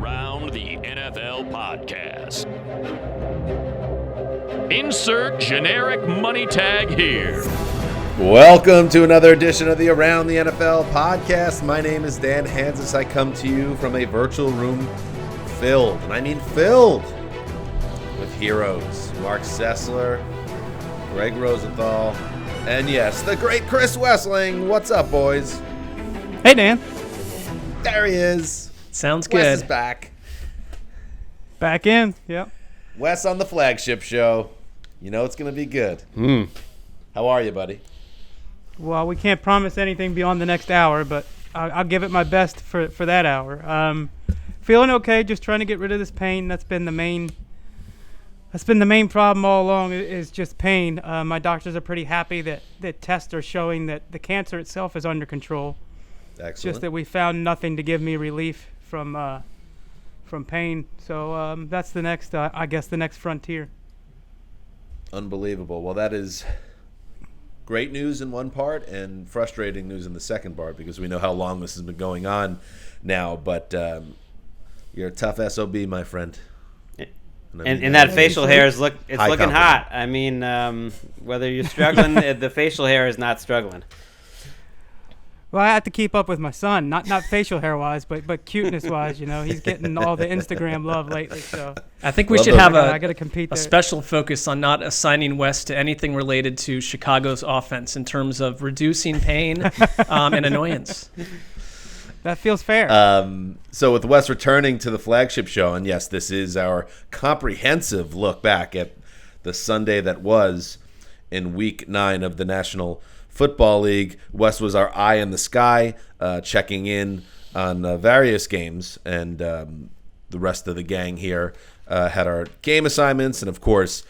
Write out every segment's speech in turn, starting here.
Around the NFL podcast. Insert generic money tag here. Welcome to another edition of the Around the NFL podcast. My name is Dan Hanzus. I come to you from a virtual room filled, and I mean filled, with heroes. Marc Sessler, Gregg Rosenthal, and yes, the great Chris Wesseling. What's up, boys? Hey, Dan. There he is. Sounds good. Wes is back. Back in, yep. Wes on the flagship show. You know it's going to be good. How are you, buddy? Well, we can't promise anything beyond the next hour, but I'll give it my best for that hour. Feeling okay, just trying to get rid of this pain. That's been the main problem all along, is just pain. My doctors are pretty happy that tests are showing that the cancer itself is under control. Excellent. Just that we found nothing to give me relief from pain. So that's the next, I guess, the next frontier. Unbelievable. Well, that is great news in one part and frustrating news in the second part, because we know how long this has been going on now. But you're a tough SOB, my friend. And that facial hair is looking hot. I mean, whether you're struggling, the facial hair is not struggling. Well, I have to keep up with my son, not facial hair wise, but cuteness wise. You know, he's getting all the Instagram love lately. So I think we should have I gotta compete a there. special focus on not assigning Wes to anything related to Chicago's offense in terms of reducing pain and annoyance. That feels fair. So with Wes returning to the flagship show, and yes, this is our comprehensive look back at the Sunday that was in Week 9 of the National Football League. Wes was our eye in the sky, checking in on various games, and the rest of the gang here had our game assignments. And of course,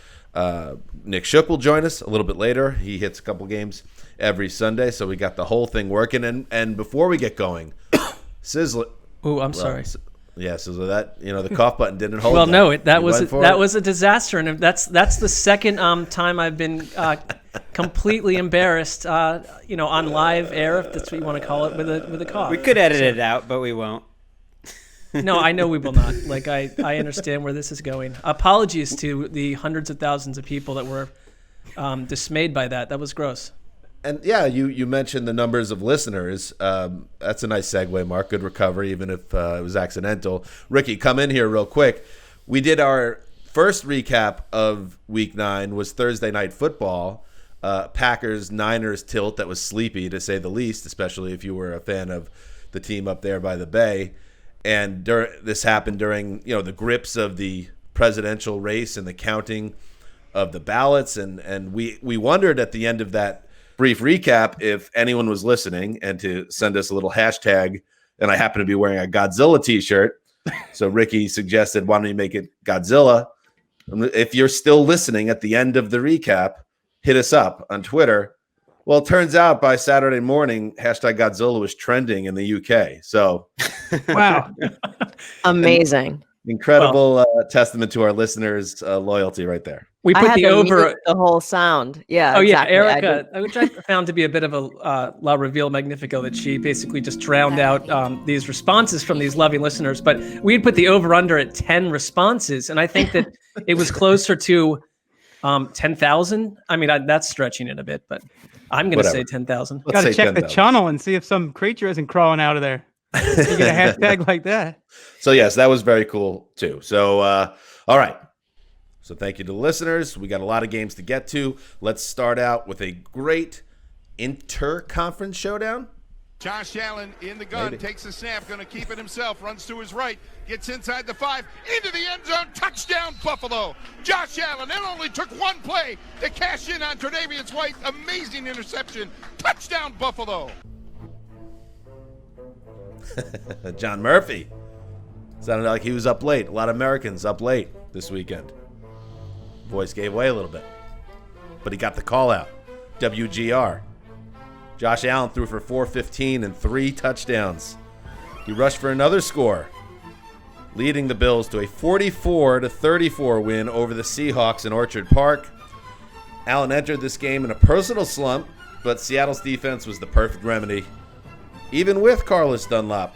Nick Shook will join us a little bit later. He hits a couple games every Sunday, so we got the whole thing working. And before we get going, Sizzler. Ooh, I'm sorry. Yeah, Sizzler, that, the cough button didn't hold. Well, that. no, that You was a disaster, and that's the second time I've been completely embarrassed, on live air, if that's what you want to call it, with a cough. We could edit it out, but we won't. No, I know we will not. Like, I understand where this is going. Apologies to the hundreds of thousands of people that were dismayed by that. That was gross. And yeah, you mentioned the numbers of listeners. That's a nice segue, Marc. Good recovery, even if it was accidental. Ricky, come in here real quick. We did our first recap of Week 9 was Thursday Night Football. Packers-Niners tilt that was sleepy, to say the least, especially if you were a fan of the team up there by the Bay. And this happened during the grips of the presidential race and the counting of the ballots. And we wondered at the end of that brief recap if anyone was listening, and to send us a little hashtag. And I happen to be wearing a Godzilla t-shirt. So Ricky suggested, why don't you make it Godzilla? If you're still listening at the end of the recap, hit us up on Twitter. Well, it turns out by Saturday morning, hashtag Godzilla was trending in the UK. So Wow. Amazing. Incredible testament to our listeners' loyalty right there. We put the over the whole sound. Yeah. Oh, exactly. yeah, Erica, which I found to be a bit of a La Reveal Magnifico, that she basically just drowned out these responses from these loving listeners. But we'd put the over-under at 10 responses, and I think that it was closer to 10,000. I mean, that's stretching it a bit, but I'm going to say 10,000. Got to check the channel and see if some creature isn't crawling out of there. You get a hashtag like that. So, yes, that was very cool, too. So, all right. So thank you to the listeners. We got a lot of games to get to. Let's start out with a great inter-conference showdown. Josh Allen in the gun, takes a snap, going to keep it himself, runs to his right, gets inside the 5, into the end zone, touchdown Buffalo. Josh Allen, it only took one play to cash in on Tre'Davious White. Amazing interception, touchdown Buffalo. John Murphy. Sounded like he was up late. A lot of Americans up late this weekend. Voice gave way a little bit, but he got the call out. WGR. Josh Allen threw for 415 and 3 touchdowns. He rushed for another score, leading the Bills to a 44-34 win over the Seahawks in Orchard Park. Allen entered this game in a personal slump, but Seattle's defense was the perfect remedy, even with Carlos Dunlap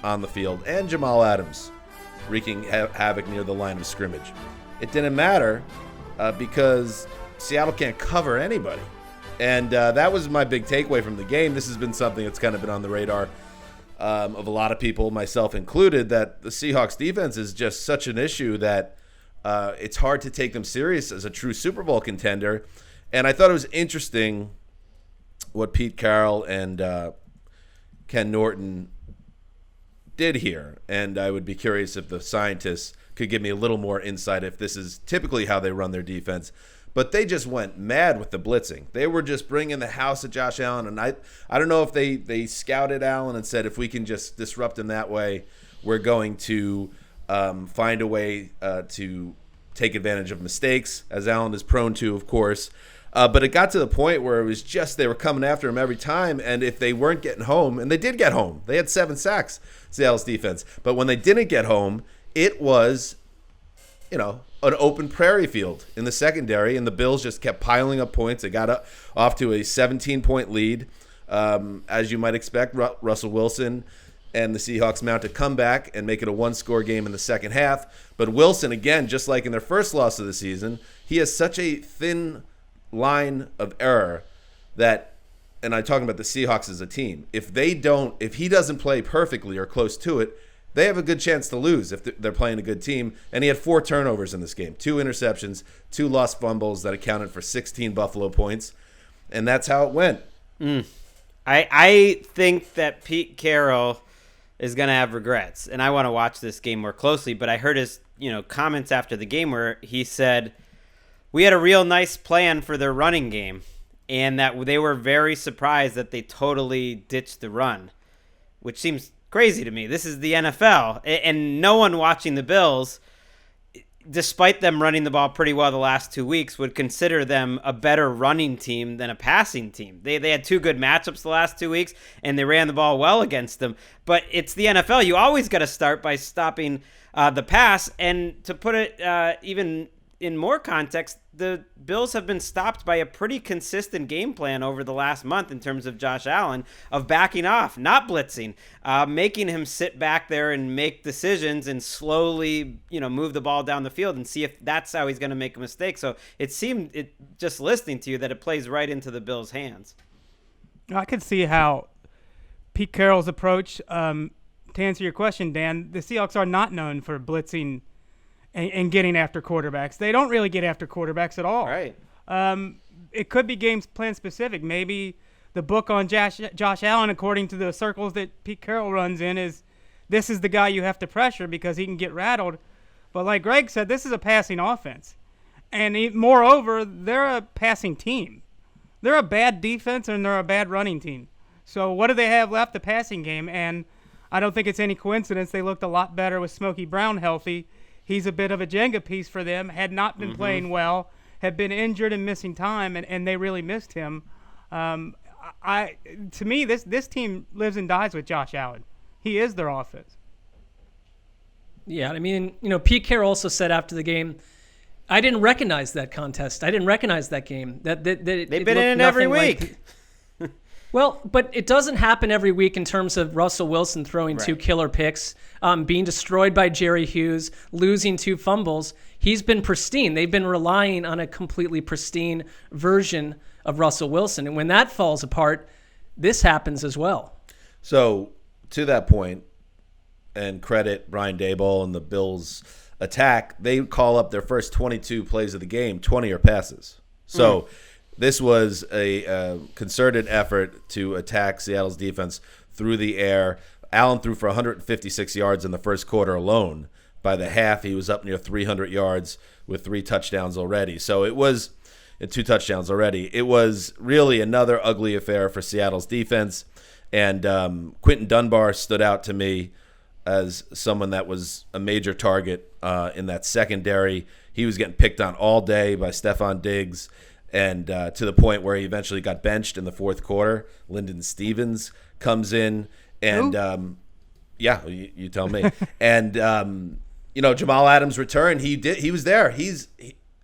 on the field and Jamal Adams. wreaking havoc near the line of scrimmage. It didn't matter because Seattle can't cover anybody. And that was my big takeaway from the game. This has been something that's kind of been on the radar of a lot of people, myself included, that the Seahawks defense is just such an issue that it's hard to take them serious as a true Super Bowl contender. And I thought it was interesting what Pete Carroll and Ken Norton did here. And I would be curious if the scientists could give me a little more insight if this is typically how they run their defense. But they just went mad with the blitzing. They were just bringing the house at Josh Allen. And I don't know if they scouted Allen and said, if we can just disrupt him that way, we're going to find a way to take advantage of mistakes, as Allen is prone to, of course. But it got to the point where it was just they were coming after him every time. And if they weren't getting home, and they did get home. They had 7 sacks, Seattle's defense. But when they didn't get home, it was, an open prairie field in the secondary, and the Bills just kept piling up points. They got off to a 17-point lead. As you might expect, Russell Wilson and the Seahawks mount a comeback and make it a 1-score game in the second half. But Wilson, again, just like in their first loss of the season, he has such a thin line of error that, and I'm talking about the Seahawks as a team, if he doesn't play perfectly or close to it, they have a good chance to lose if they're playing a good team. And he had 4 turnovers in this game, 2 interceptions, 2 lost fumbles that accounted for 16 Buffalo points. And that's how it went. I think that Pete Carroll is going to have regrets. And I want to watch this game more closely. But I heard his comments after the game where he said, we had a real nice plan for their running game. And that they were very surprised that they totally ditched the run, which seems crazy to me. This is the NFL, and no one watching the Bills, despite them running the ball pretty well the last 2 weeks, would consider them a better running team than a passing team. They had 2 good matchups the last 2 weeks, and they ran the ball well against them. But it's the NFL. You always got to start by stopping the pass. And to put it even in more context, the Bills have been stopped by a pretty consistent game plan over the last month in terms of Josh Allen, of backing off, not blitzing, making him sit back there and make decisions and slowly, move the ball down the field and see if that's how he's going to make a mistake. So it seemed, just listening to you, that it plays right into the Bills' hands. I could see how Pete Carroll's approach, to answer your question, Dan, the Seahawks are not known for blitzing and getting after quarterbacks. They don't really get after quarterbacks at all. Right. It could be game plan specific. Maybe the book on Josh Allen, according to the circles that Pete Carroll runs in, is this is the guy you have to pressure because he can get rattled. But like Gregg said, this is a passing offense. And moreover, they're a passing team. They're a bad defense and they're a bad running team. So what do they have left? The passing game. And I don't think it's any coincidence they looked a lot better with Smokey Brown healthy. He's a bit of a Jenga piece for them, had not been playing well, had been injured and missing time, and they really missed him. To me, this team lives and dies with Josh Allen. He is their offense. Yeah, I mean, Pete Carroll also said after the game, I didn't recognize that contest. I didn't recognize that game. They've been in it every week. Well, but it doesn't happen every week in terms of Russell Wilson throwing 2 killer picks, being destroyed by Jerry Hughes, losing 2 fumbles. He's been pristine. They've been relying on a completely pristine version of Russell Wilson. And when that falls apart, this happens as well. So to that point, and credit Brian Daboll and the Bills' attack, they call up their first 22 plays of the game, 20 are passes. So this was a concerted effort to attack Seattle's defense through the air. Allen threw for 156 yards in the first quarter alone. By the half, he was up near 300 yards with 3 touchdowns already. So it was 2 touchdowns already. It was really another ugly affair for Seattle's defense. And Quentin Dunbar stood out to me as someone that was a major target in that secondary. He was getting picked on all day by Stephon Diggs. And to the point where he eventually got benched in the fourth quarter. Lyndon Stevens comes in, and you tell me. And Jamal Adams returned. He was there.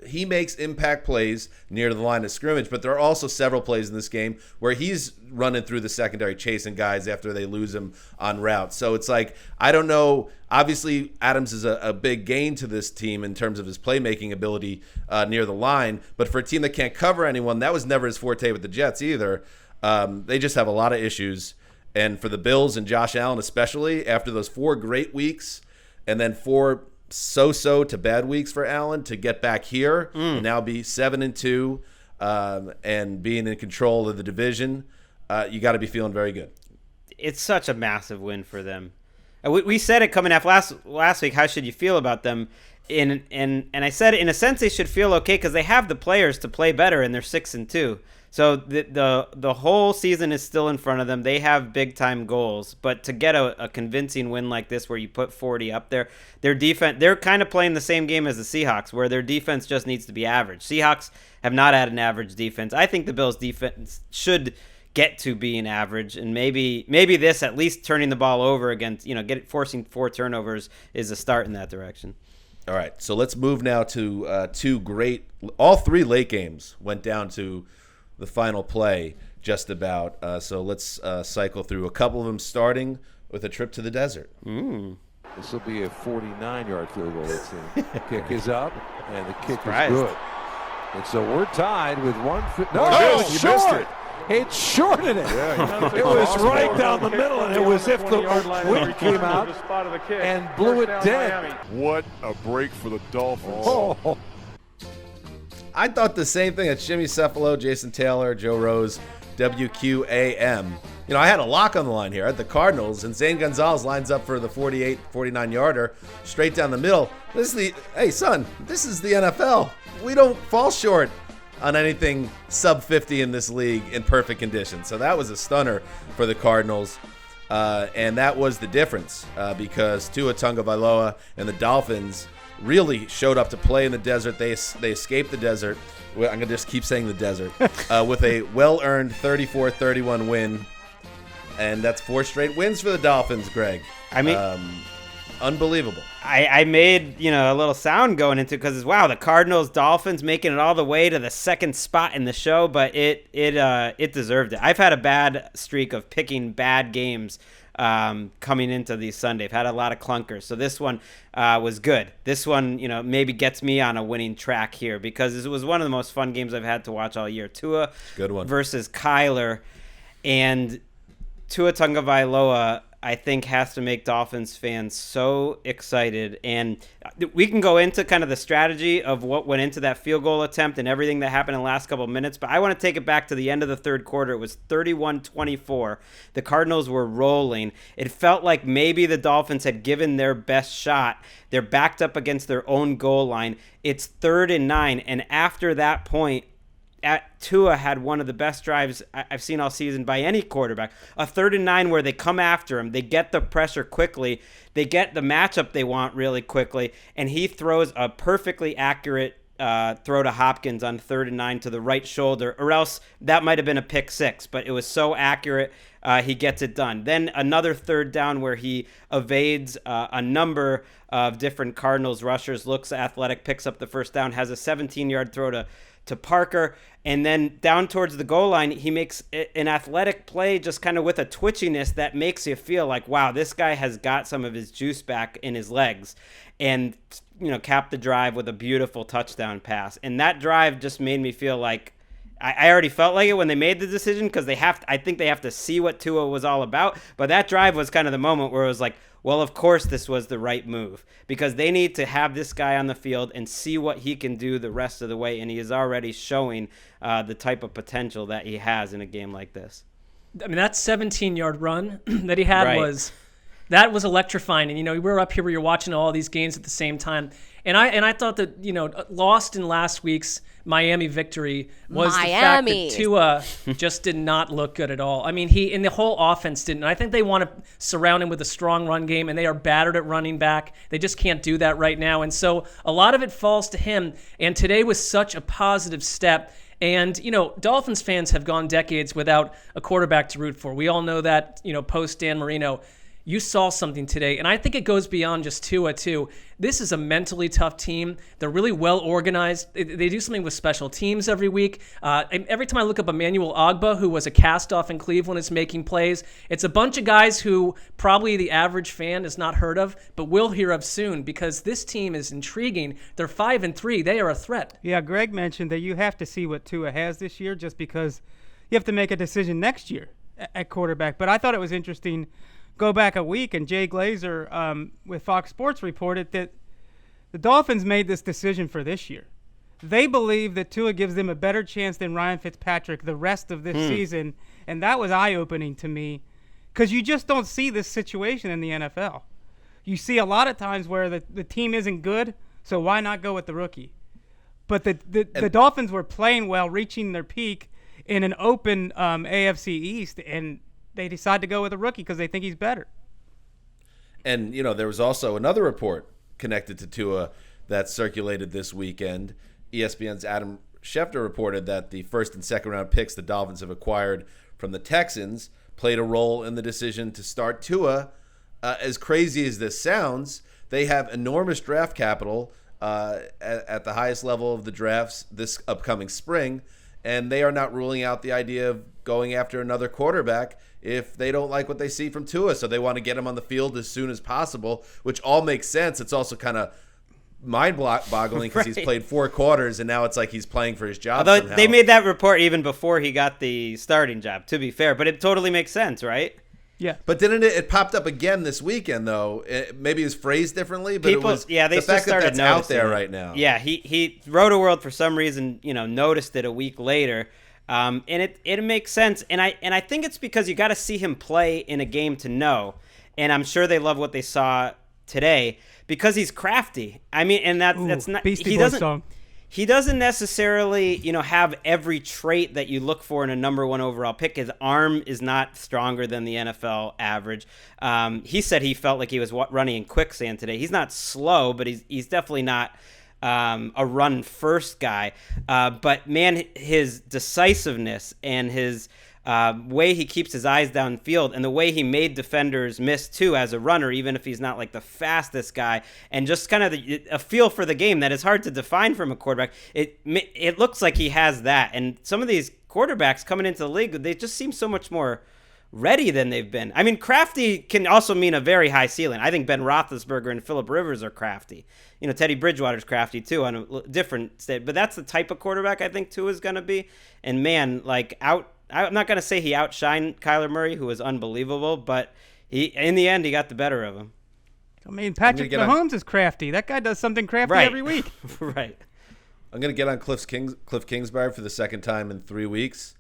he makes impact plays near the line of scrimmage, but there are also several plays in this game where he's running through the secondary chasing guys after they lose him on routes. So it's like, I don't know. Obviously, Adams is a big gain to this team in terms of his playmaking ability near the line, but for a team that can't cover anyone, that was never his forte with the Jets either. They just have a lot of issues. And for the Bills and Josh Allen especially, after those 4 great weeks and then 4 so-so to bad weeks for Allen, to get back here and now be 7-2 and being in control of the division, you got to be feeling very good. It's such a massive win for them. We said it coming off last week. How should you feel about them? And I said, in a sense, they should feel okay because they have the players to play better, and they're 6-2. So the whole season is still in front of them. They have big time goals, but to get a convincing win like this, where you put 40 up there, their defense, they're kind of playing the same game as the Seahawks, where their defense just needs to be average. Seahawks have not had an average defense. I think the Bills' defense should get to being average, and maybe this, at least turning the ball over against, forcing 4 turnovers is a start in that direction. All right, so let's move now to all 3 late games went down to the final play just about. So let's cycle through a couple of them, starting with a trip to the desert. This will be a 49-yard field goal, it seems. Kick is up, and the kick Surprised. is good. And so we're tied with 1. No, missed. it's You missed short. it. It shorted it. It was right down the middle, and it was if the wind came out and blew it dead. What a break for the Dolphins. Oh. I thought the same thing. It's Jimmy Cephalo, Jason Taylor, Joe Rose, WQAM. I had a lock on the line here. I had the Cardinals, and Zane Gonzalez lines up for the 49-yarder straight down the middle. Hey, son, this is the NFL. We don't fall short on anything sub 50 in this league in perfect condition. So that was a stunner for the Cardinals. And that was the difference because Tua Tagovailoa and the Dolphins really showed up to play in the desert. They escaped the desert. I'm going to just keep saying the desert. With a well-earned 34-31 win. And that's 4 straight wins for the Dolphins, Greg. I mean, unbelievable. I made a little sound going into it because wow, the Cardinals Dolphins making it all the way to the 2nd spot in the show, but it deserved it. I've had a bad streak of picking bad games coming into these Sunday. I've had a lot of clunkers, so this one was good. This one maybe gets me on a winning track here because it was one of the most fun games I've had to watch all year. Tua good one versus Kyler, and Tua Tagovailoa, I think, has to make Dolphins fans so excited. And we can go into kind of the strategy of what went into that field goal attempt and everything that happened in the last couple of minutes, but I want to take it back to the end of the 3rd quarter. It was 31-24. The Cardinals were rolling. It felt like maybe the Dolphins had given their best shot. They're backed up against their own goal line. It's 3rd and 9, and after that point, Tua had one of the best drives I've seen all season by any quarterback. A 3rd and 9 where they come after him, they get the pressure quickly, they get the matchup they want really quickly, and he throws a perfectly accurate throw to Hopkins on 3rd and 9 to the right shoulder, or else that might have been a pick 6, but it was so accurate, he gets it done. Then another 3rd down where he evades a number of different Cardinals rushers, looks athletic, picks up the 1st down, has a 17-yard throw to Parker, and then down towards the goal line, he makes an athletic play just kind of with a twitchiness that makes you feel like, wow, this guy has got some of his juice back in his legs, and cap the drive with a beautiful touchdown pass. And that drive just made me feel like I already felt like it when they made the decision because I think they have to see what Tua was all about. But that drive was kind of the moment where it was like, well, of course this was the right move because they need to have this guy on the field and see what he can do the rest of the way. And he is already showing the type of potential that he has in a game like this. I mean, that 17-yard run that he had Right. was electrifying. And, we were up here where you're watching all these games at the same time. And I thought that, lost in last week's Miami victory was the fact that Tua just did not look good at all. I mean, the whole offense didn't. I think they want to surround him with a strong run game, and they are battered at running back. They just can't do that right now. And so a lot of it falls to him. And today was such a positive step. And, Dolphins fans have gone decades without a quarterback to root for. We all know that, post Dan Marino. you saw something today. And I think it goes beyond just Tua, too. This is a mentally tough team. They're really well organized. They do something with special teams every week. And every time I look up Emmanuel Ogbah, who was a cast-off in Cleveland, is making plays. It's a bunch of guys who probably the average fan has not heard of, but will hear of soon, because this team is intriguing. They're 5-3. They are a threat. Yeah, Gregg mentioned that you have to see what Tua has this year, just because you have to make a decision next year at quarterback. But I thought it was interesting. Go back a week, and Jay Glazer with Fox Sports reported that the Dolphins made this decision for this year. They believe that Tua gives them a better chance than Ryan Fitzpatrick the rest of this season, and that was eye-opening to me, because you just don't see this situation in the NFL. You see a lot of times where the team isn't good, so why not go with the rookie? But the Dolphins were playing well, reaching their peak in an open AFC East, and they decide to go with a rookie because they think he's better. And, there was also another report connected to Tua that circulated this weekend. ESPN's Adam Schefter reported that the first and second round picks the Dolphins have acquired from the Texans played a role in the decision to start Tua. As crazy as this sounds, they have enormous draft capital at the highest level of the drafts this upcoming spring, and they are not ruling out the idea of going after another quarterback if they don't like what they see from Tua. So they want to get him on the field as soon as possible, which all makes sense. It's also kind of mind-boggling because he's played 4 quarters, and now it's like he's playing for his job. Although somehow. They made that report even before he got the starting job, to be fair. But it totally makes sense, right? Yeah. But didn't it popped up again this weekend, though? Maybe it was phrased differently, but People, it was they the fact that started that's out there it. right now. Yeah, he Roto-World, for some reason, noticed it a week later. And it makes sense. And I think it's because you got to see him play in a game to know. And I'm sure they love what they saw today because he's crafty. I mean, and that's not Beastie Boys song. He doesn't necessarily, have every trait that you look for in a number 1 overall pick. His arm is not stronger than the NFL average. He said he felt like he was running in quicksand today. He's not slow, but he's definitely not a run first guy. But man, his decisiveness and his way he keeps his eyes downfield and the way he made defenders miss too as a runner, even if he's not like the fastest guy, and just kind of a feel for the game that is hard to define from a quarterback. It looks like he has that. And some of these quarterbacks coming into the league, they just seem so much more ready than they've been. I mean, crafty can also mean a very high ceiling. I think Ben Roethlisberger and Phillip Rivers are crafty. Teddy Bridgewater's crafty too on a different state. But that's the type of quarterback I think Tua is going to be. And man, I'm not going to say he outshined Kyler Murray, who was unbelievable, but in the end, he got the better of him. I mean, Patrick Mahomes is crafty. That guy does something crafty every week. Right. I'm going to get on Cliff Kingsbury for the second time in 3 weeks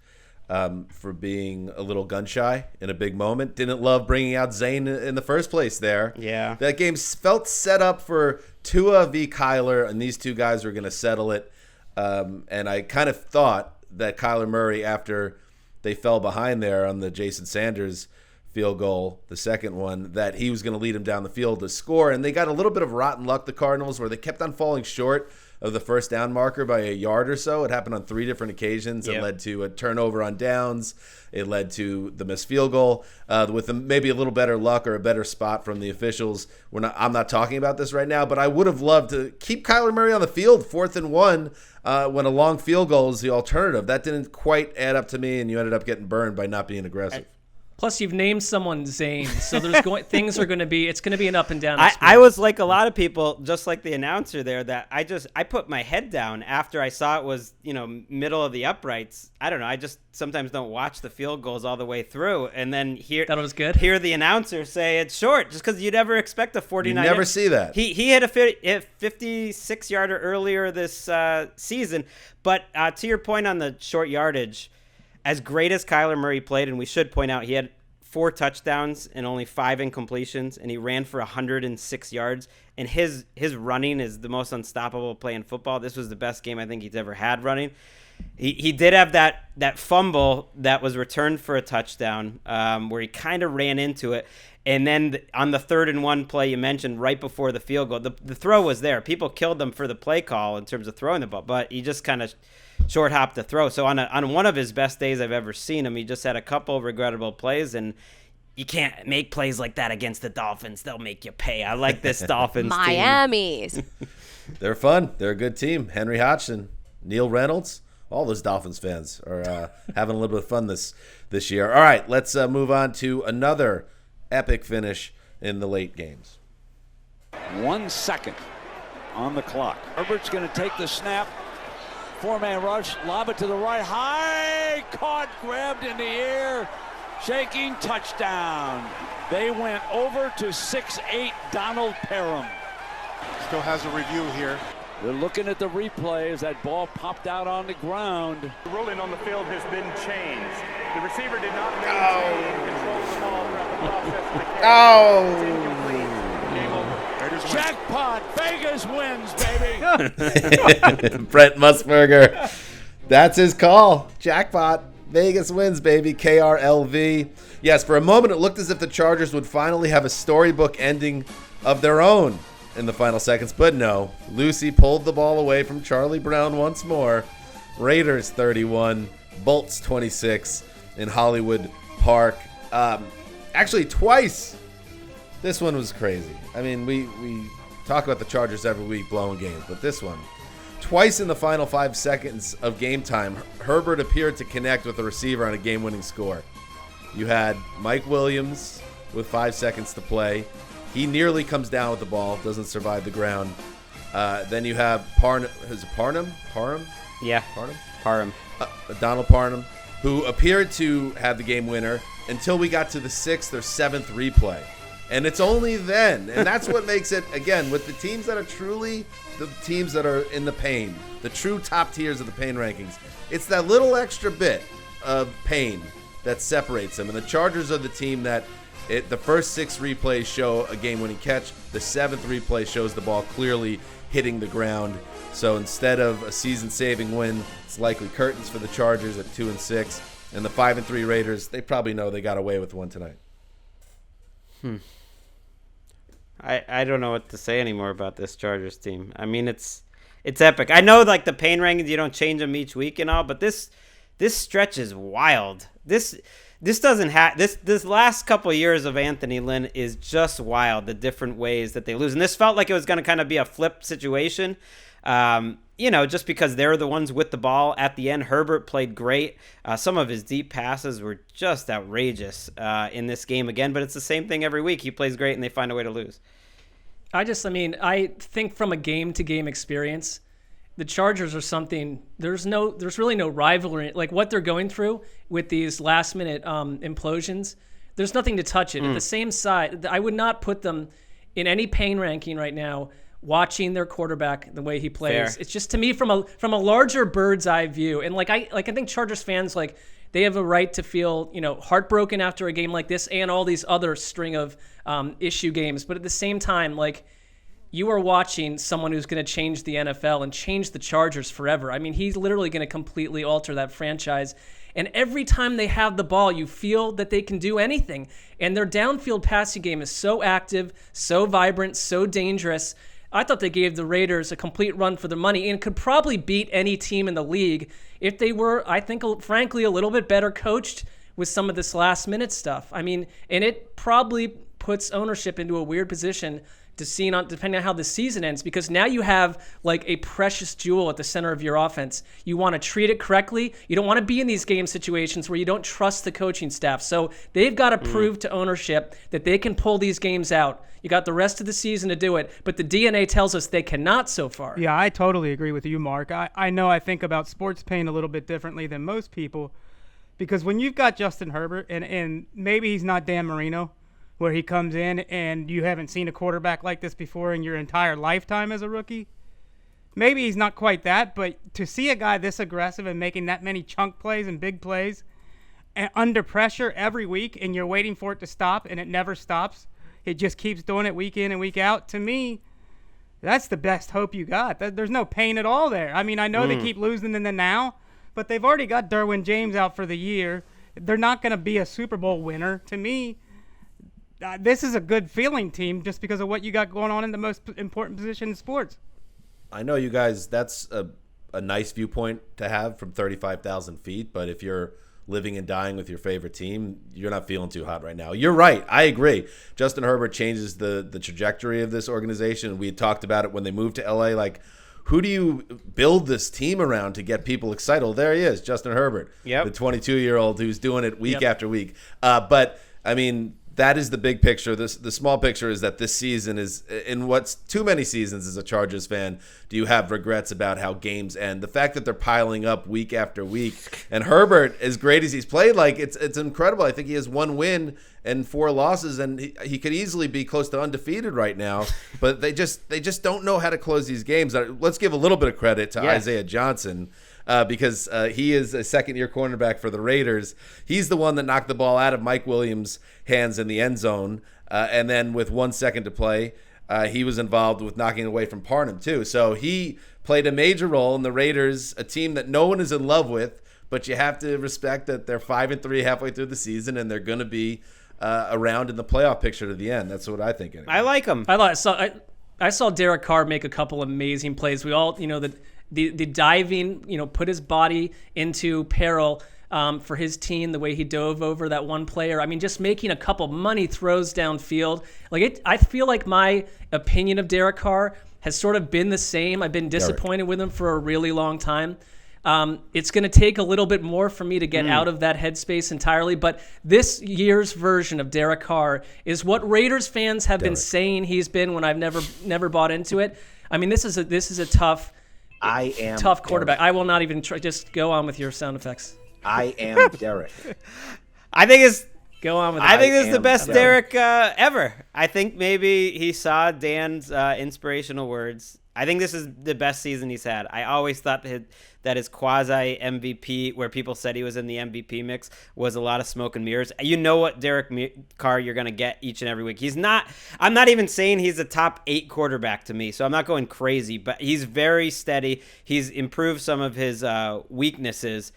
for being a little gun-shy in a big moment. Didn't love bringing out Zane in the first place there. Yeah. That game felt set up for Tua v. Kyler, and these two guys were going to settle it. And I kind of thought that Kyler Murray, after they fell behind there on the Jason Sanders field goal, the second one, that he was going to lead him down the field to score. And they got a little bit of rotten luck, the Cardinals, where they kept on falling short of the first down marker by a yard or so. It happened on 3 different occasions. It led to a turnover on downs. It led to the missed field goal. With maybe a little better luck or a better spot from the officials. I'm not talking about this right now, but I would have loved to keep Kyler Murray on the field 4th and 1 when a long field goal is the alternative. That didn't quite add up to me, and you ended up getting burned by not being aggressive. Plus, you've named someone Zane, so things are going to be. It's going to be an up and down. I was like a lot of people, just like the announcer there, that I put my head down after I saw it was middle of the uprights. I don't know. I just sometimes don't watch the field goals all the way through, and then hear the announcer say it's short, just because you'd never expect a 49. You never see that. He had a 56-yarder earlier this season, but to your point on the short yardage. As great as Kyler Murray played, and we should point out he had 4 touchdowns and only 5 incompletions, and he ran for 106 yards. And his running is the most unstoppable play in football. This was the best game I think he's ever had running. He did have that fumble that was returned for a touchdown where he kind of ran into it. And then on the 3rd and 1 play you mentioned right before the field goal, the throw was there. People killed him for the play call in terms of throwing the ball, but he just kind of short hop the throw. So on one of his best days I've ever seen him, he just had a couple regrettable plays, and you can't make plays like that against the Dolphins. They'll make you pay. I like this Dolphins team. Miami's. They're fun. They're a good team. Henry Hodgson, Neil Reynolds, all those Dolphins fans are having a little bit of fun this year. All right, let's move on to another epic finish in the late games. 1 second on the clock. Herbert's going to take the snap. 4-man rush, lob it to the right, high, caught, grabbed in the air, shaking, touchdown. They went over to 6'8", Donald Parham. Still has a review here. They're looking at the replay as that ball popped out on the ground. The ruling on the field has been changed. The receiver did not maintain control of the ball throughout the process of the catch. It's incomplete. Game over. Jackpot! Vegas wins, baby! Brent Musburger. That's his call. Jackpot. Vegas wins, baby. KRLV. Yes, for a moment it looked as if the Chargers would finally have a storybook ending of their own in the final seconds, but no. Lucy pulled the ball away from Charlie Brown once more. Raiders 31, Bolts 26 in Hollywood Park. Actually, twice. This one was crazy. I mean, we talk about the Chargers every week blowing games, but this one, twice in the final 5 seconds of game time, Herbert appeared to connect with the receiver on a game-winning score. You had Mike Williams with 5 seconds to play. He nearly comes down with the ball, doesn't survive the ground. Then you have Parham? Yeah. Parham. Donald Parham, who appeared to have the game winner until we got to the 6th or 7th replay. And it's only then, and that's what makes it, again, with the teams that are truly the teams that are in the pain, the true top tiers of the pain rankings, it's that little extra bit of pain that separates them. And the Chargers are the team that the first 6 replays show a game-winning catch. The 7th replay shows the ball clearly hitting the ground. So instead of a season-saving win, it's likely curtains for the Chargers at 2-6. And the 5-3 Raiders, they probably know they got away with one tonight. I don't know what to say anymore about this Chargers team. I mean, it's epic. I know, like, the pain rankings, you don't change them each week and all, but this stretch is wild. This doesn't have this last couple of years of Anthony Lynn is just wild. The different ways that they lose, and this felt like it was going to kind of be a flip situation. Just because they're the ones with the ball at the end. Herbert played great. Some of his deep passes were just outrageous in this game again, but it's the same thing every week. He plays great and they find a way to lose. I think from a game-to-game experience, the Chargers are something. There's really no rivalry. Like what they're going through with these last-minute implosions, there's nothing to touch it. At the same side, I would not put them in any pain ranking right now. Watching their quarterback, the way he plays, Fair. It's just, to me, from a larger bird's eye view. And I think Chargers fans, like, they have a right to feel heartbroken after a game like this and all these other string of issue games. But at the same time, like, you are watching someone who's going to change the NFL and change the Chargers forever. I mean, he's literally going to completely alter that franchise. And every time they have the ball, you feel that they can do anything. And their downfield passing game is so active, so vibrant, so dangerous. I thought they gave the Raiders a complete run for their money and could probably beat any team in the league if they were, I think, frankly, a little bit better coached with some of this last-minute stuff. I mean, and it probably puts ownership into a weird position to see, depending on how the season ends, because now you have like a precious jewel at the center of your offense. You want to treat it correctly. You don't want to be in these game situations where you don't trust the coaching staff. So they've got to prove to ownership that they can pull these games out. You got the rest of the season to do it, but the DNA tells us they cannot so far. Yeah, I totally agree with you, Mark. I know I think about sports pain a little bit differently than most people, because when you've got Justin Herbert, and maybe he's not Dan Marino, where he comes in and you haven't seen a quarterback like this before in your entire lifetime as a rookie. Maybe he's not quite that, but to see a guy this aggressive and making that many chunk plays and big plays and under pressure every week, and you're waiting for it to stop and it never stops, it just keeps doing it week in and week out, to me, that's the best hope you got. There's no pain at all there. I mean, I know they keep losing in the now, but they've already got Derwin James out for the year. They're not going to be a Super Bowl winner. To me, this is a good feeling team just because of what you got going on in the most important position in sports. I know you guys, that's a nice viewpoint to have from 35,000 feet, but if you're living and dying with your favorite team, you're not feeling too hot right now. You're right. I agree. Justin Herbert changes the trajectory of this organization. We had talked about it when they moved to LA. Like, who do you build this team around to get people excited? Well, there he is, Justin Herbert, the 22-year-old who's doing it week after week. But, I mean, that is the big picture. The small picture is that this season is, in what's too many seasons as a Chargers fan, do you have regrets about how games end? The fact that they're piling up week after week. And Herbert, as great as he's played, like it's incredible. I think he has 1 win and 4 losses, and he could easily be close to undefeated right now. But they just don't know how to close these games. Let's give a little bit of credit to Isaiah Johnson. Because he is a second-year cornerback for the Raiders. He's the one that knocked the ball out of Mike Williams' hands in the end zone. And then with 1 second to play, he was involved with knocking away from Parham, too. So he played a major role in the Raiders, a team that no one is in love with, but you have to respect that they're 5-3 halfway through the season, and they're going to be around in the playoff picture to the end. That's what I think. Anyway. I like them. I saw Derek Carr make a couple amazing plays. We all, the diving, put his body into peril for his team, the way he dove over that one player. I mean, just making a couple money throws downfield. I feel like my opinion of Derek Carr has sort of been the same. I've been disappointed with him for a really long time. It's going to take a little bit more for me to get out of that headspace entirely. But this year's version of Derek Carr is what Raiders fans have been saying he's been when I've never bought into it. I mean, this is a tough quarterback. I will not even try. Just go on with your sound effects. I am Derek. I think it's. Go on with. I think this is the best Derek ever. I think maybe he saw Dan's inspirational words. I think this is the best season he's had. I always thought that his quasi MVP, where people said he was in the MVP mix, was a lot of smoke and mirrors. You know what Derek Carr you're going to get each and every week. He's not. I'm not even saying he's a top 8 quarterback to me, so I'm not going crazy. But he's very steady. He's improved some of his weaknesses,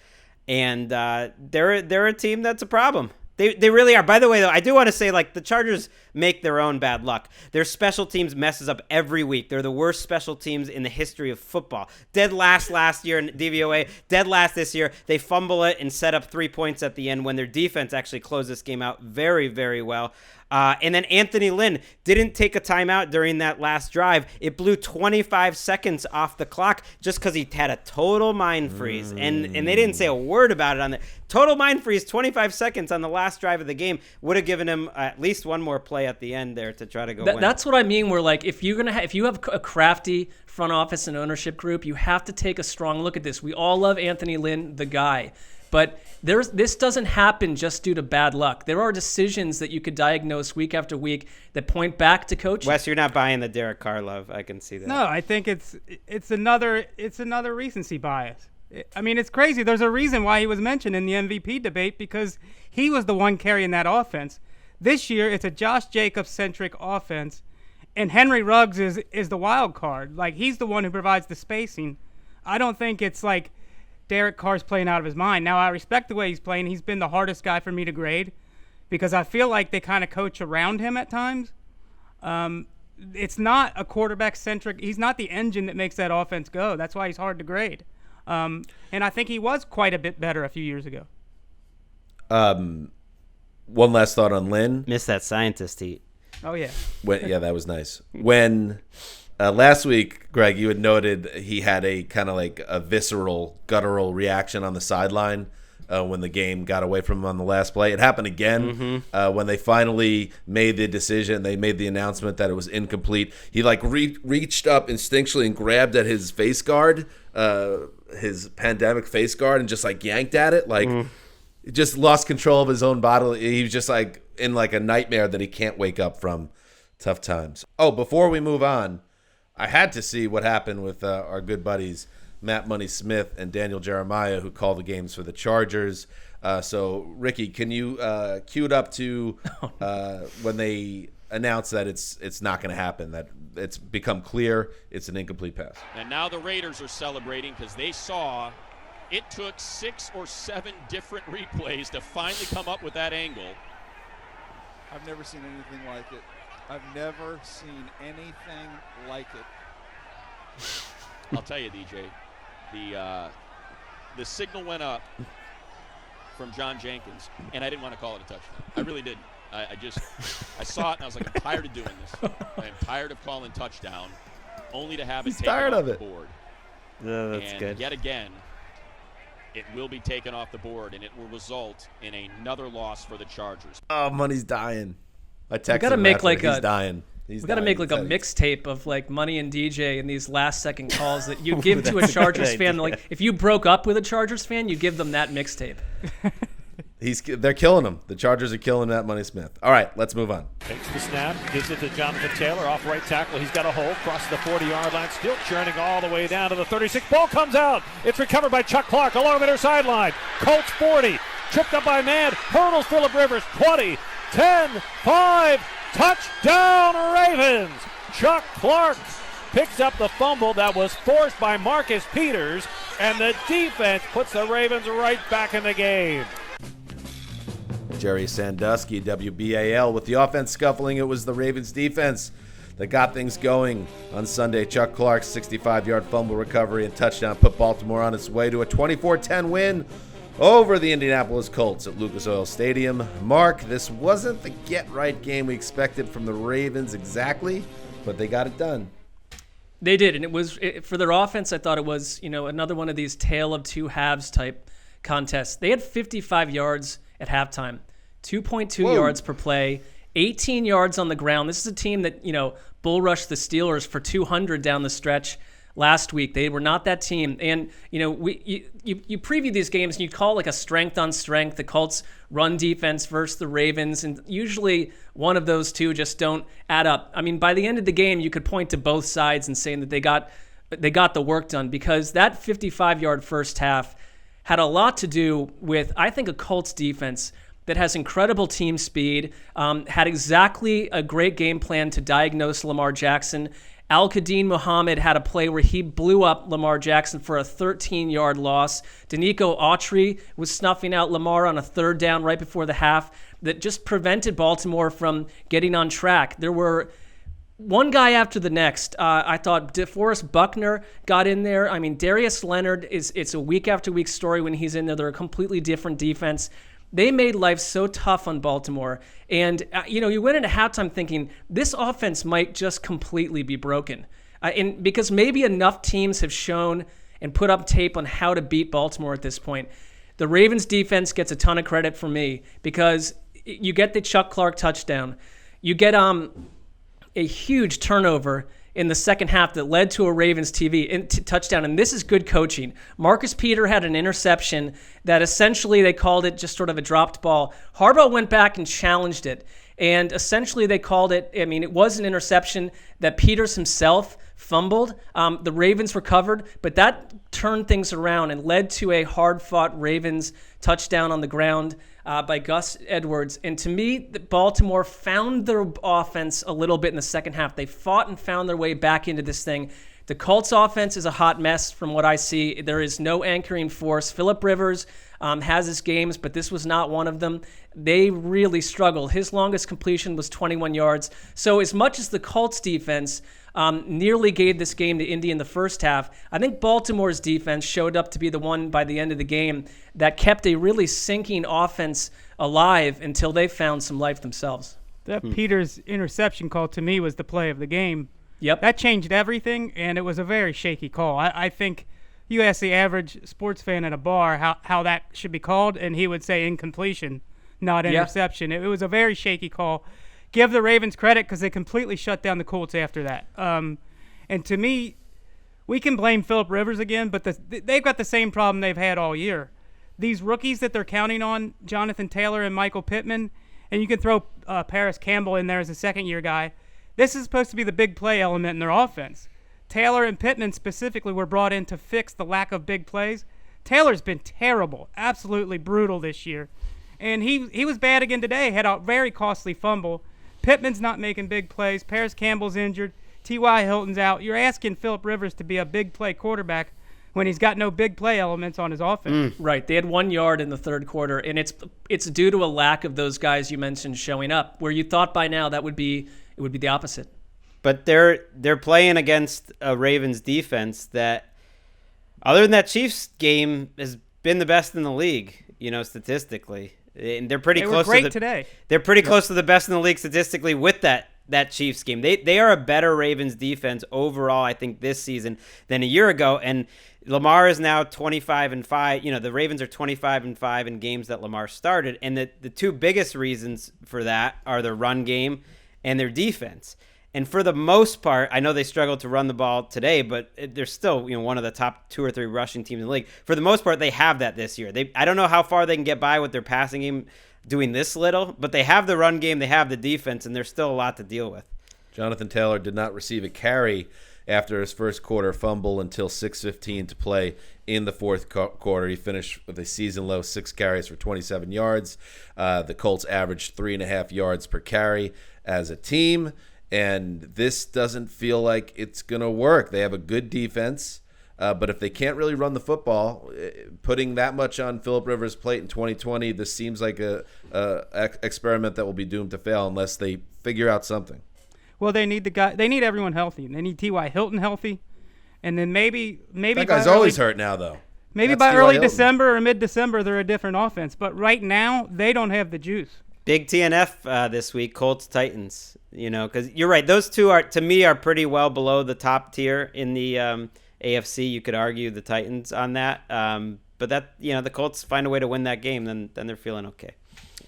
and they're a team that's a problem. They really are. By the way, though, I do want to say, the Chargers make their own bad luck. Their special teams messes up every week. They're the worst special teams in the history of football. Dead last year in DVOA, dead last this year. They fumble it and set up 3 points at the end when their defense actually closed this game out very, very well. And then Anthony Lynn didn't take a timeout during that last drive. It blew 25 seconds off the clock just because he had a total mind freeze. And they didn't say a word about it on the total mind freeze. 25 seconds on the last drive of the game would have given him at least one more play at the end there to try to go win. That's what I mean. Where if you have a crafty front office and ownership group, you have to take a strong look at this. We all love Anthony Lynn, the guy. But this doesn't happen just due to bad luck. There are decisions that you could diagnose week after week that point back to coaching. Wes, you're not buying the Derek Carr love. I can see that. No, I think it's another recency bias. I mean, it's crazy. There's a reason why he was mentioned in the MVP debate, because he was the one carrying that offense. This year, it's a Josh Jacobs-centric offense, and Henry Ruggs is the wild card. He's the one who provides the spacing. I don't think it's Derek Carr's playing out of his mind. Now, I respect the way he's playing. He's been the hardest guy for me to grade because I feel like they kind of coach around him at times. It's not a quarterback-centric. He's not the engine that makes that offense go. That's why he's hard to grade. And I think he was quite a bit better a few years ago. One last thought on Lynn. Missed that scientist heat. Oh, yeah. That was nice. When last week, Gregg, you had noted he had a kind of a visceral, guttural reaction on the sideline when the game got away from him on the last play. It happened again when they finally made the decision. They made the announcement that it was incomplete. He reached up instinctually and grabbed at his face guard, his pandemic face guard, and just yanked at it. Just lost control of his own body. He was just in a nightmare that he can't wake up from. Tough times. Oh, before we move on, I had to see what happened with our good buddies Matt Money Smith and Daniel Jeremiah, who call the games for the Chargers. So, Ricky, can you cue it up to when they announce that it's not going to happen, that it's become clear it's an incomplete pass? And now the Raiders are celebrating because they saw it took 6 or 7 different replays to finally come up with that angle. I've never seen anything like it. I've never seen anything like it. I'll tell you, DJ, the signal went up from John Jenkins, and I didn't want to call it a touchdown. I really didn't. I saw it, and I was like, I'm tired of doing this. I am tired of calling touchdown, only to have it taken off the board. No, that's good. Yet again, it will be taken off the board, and it will result in another loss for the Chargers. Oh, money's dying. I texted gotta him make after. like He's a- dying. We got to make like a mixtape of like Money and DJ in these last second calls that you give to a Chargers fan. Like if you broke up with a Chargers fan, you give them that mixtape. They're killing him. The Chargers are killing Matt Money Smith. All right, let's move on. Takes the snap, gives it to Jonathan Taylor off right tackle. He's got a hole, crosses the 40-yard line, still churning all the way down to the 36. Ball comes out. It's recovered by Chuck Clark along the near sideline. Colts 40, tripped up by man, hurdles Phillip Rivers 20, 10, 5, touchdown Ravens. Chuck Clark picks up the fumble that was forced by Marcus Peters, and the defense puts the Ravens right back in the game. Jerry Sandusky, WBAL. With the offense scuffling, it was the Ravens defense that got things going on Sunday. Chuck Clark's 65-yard fumble recovery and touchdown put Baltimore on its way to a 24-10 win over the Indianapolis Colts at Lucas Oil Stadium. Mark, this wasn't the get-right game we expected from the Ravens exactly, but they got it done. They did, and for their offense, I thought it was another one of these tale of two halves type contests. They had 55 yards at halftime, 2.2 yards per play, 18 yards on the ground. This is a team that bull rushed the Steelers for 200 down the stretch last week. They were not that team. And, you preview these games and you call like a strength on strength, the Colts run defense versus the Ravens. And usually one of those two just don't add up. I mean, by the end of the game, you could point to both sides and saying that they got the work done, because that 55-yard first half had a lot to do with, I think, a Colts defense that has incredible team speed, had exactly a great game plan to diagnose Lamar Jackson. Al-Qadim Muhammad had a play where he blew up Lamar Jackson for a 13-yard loss. Danico Autry was snuffing out Lamar on a third down right before the half that just prevented Baltimore from getting on track. There were one guy after the next. I thought DeForest Buckner got in there. I mean, Darius Leonard, it's a week after week story when he's in there. They're a completely different defense. They made life so tough on Baltimore. And, you went into halftime thinking this offense might just completely be broken. And because maybe enough teams have shown and put up tape on how to beat Baltimore at this point. The Ravens defense gets a ton of credit from me, because you get the Chuck Clark touchdown. You get a huge turnover in the second half that led to a Ravens touchdown, and this is good coaching. Marcus Peters had an interception that essentially they called it just sort of a dropped ball. Harbaugh went back and challenged it, and essentially they called it, it was an interception that Peters himself fumbled. The Ravens recovered, but that turned things around and led to a hard-fought Ravens touchdown on the ground by Gus Edwards. And to me, Baltimore found their offense a little bit in the second half. They fought and found their way back into this thing. The Colts offense is a hot mess from what I see. There is no anchoring force. Phillip Rivers has his games, but this was not one of them. They really struggled. His longest completion was 21 yards. So as much as the Colts defense nearly gave this game to Indy in the first half, I think Baltimore's defense showed up to be the one by the end of the game that kept a really sinking offense alive until they found some life themselves. That Peters interception call to me was the play of the game. Yep. That changed everything, and it was a very shaky call. I think you ask the average sports fan at a bar how that should be called, and he would say incompletion, not interception. It was a very shaky call. Give the Ravens credit because they completely shut down the Colts after that. And to me, we can blame Phillip Rivers again, but they've got the same problem they've had all year. These rookies that they're counting on, Jonathan Taylor and Michael Pittman, and you can throw Paris Campbell in there as a second-year guy. This is supposed to be the big play element in their offense. Taylor and Pittman specifically were brought in to fix the lack of big plays. Taylor's been terrible, absolutely brutal this year. And he was bad again today, had a very costly fumble. Pittman's not making big plays. Paris Campbell's injured. T.Y. Hilton's out. You're asking Phillip Rivers to be a big play quarterback when he's got no big play elements on his offense. Right. They had 1 yard in the third quarter, and it's due to a lack of those guys you mentioned showing up, where you thought by now it would be the opposite. But they're playing against a Ravens defense that, other than that Chiefs game, has been the best in the league. statistically. And they're pretty They close were great to today. They're pretty close to the best in the league statistically with that Chiefs game. They are a better Ravens defense overall, I think, this season than a year ago. And Lamar is now 25-5. The Ravens are 25-5 in games that Lamar started. And the two biggest reasons for that are their run game and their defense. And for the most part, I know they struggled to run the ball today, but they're still one of the top 2 or 3 rushing teams in the league. For the most part, they have that this year. I don't know how far they can get by with their passing game doing this little, but they have the run game, they have the defense, and there's still a lot to deal with. Jonathan Taylor did not receive a carry after his first quarter fumble until 6:15 to play in the fourth quarter. He finished with a season-low 6 carries for 27 yards. The Colts averaged 3.5 yards per carry as a team. And this doesn't feel like it's going to work. They have a good defense, but if they can't really run the football, putting that much on Phillip Rivers' plate in 2020, this seems like a experiment that will be doomed to fail unless they figure out something. Well, they need everyone healthy. They need T.Y. Hilton healthy, and then maybe that guy's always hurt now, though. Maybe by early December or mid-December, they're a different offense. But right now, they don't have the juice. Big TNF this week, Colts Titans. Because you're right, those two are pretty well below the top tier in the AFC. You could argue the Titans on that, but that the Colts find a way to win that game, then they're feeling okay.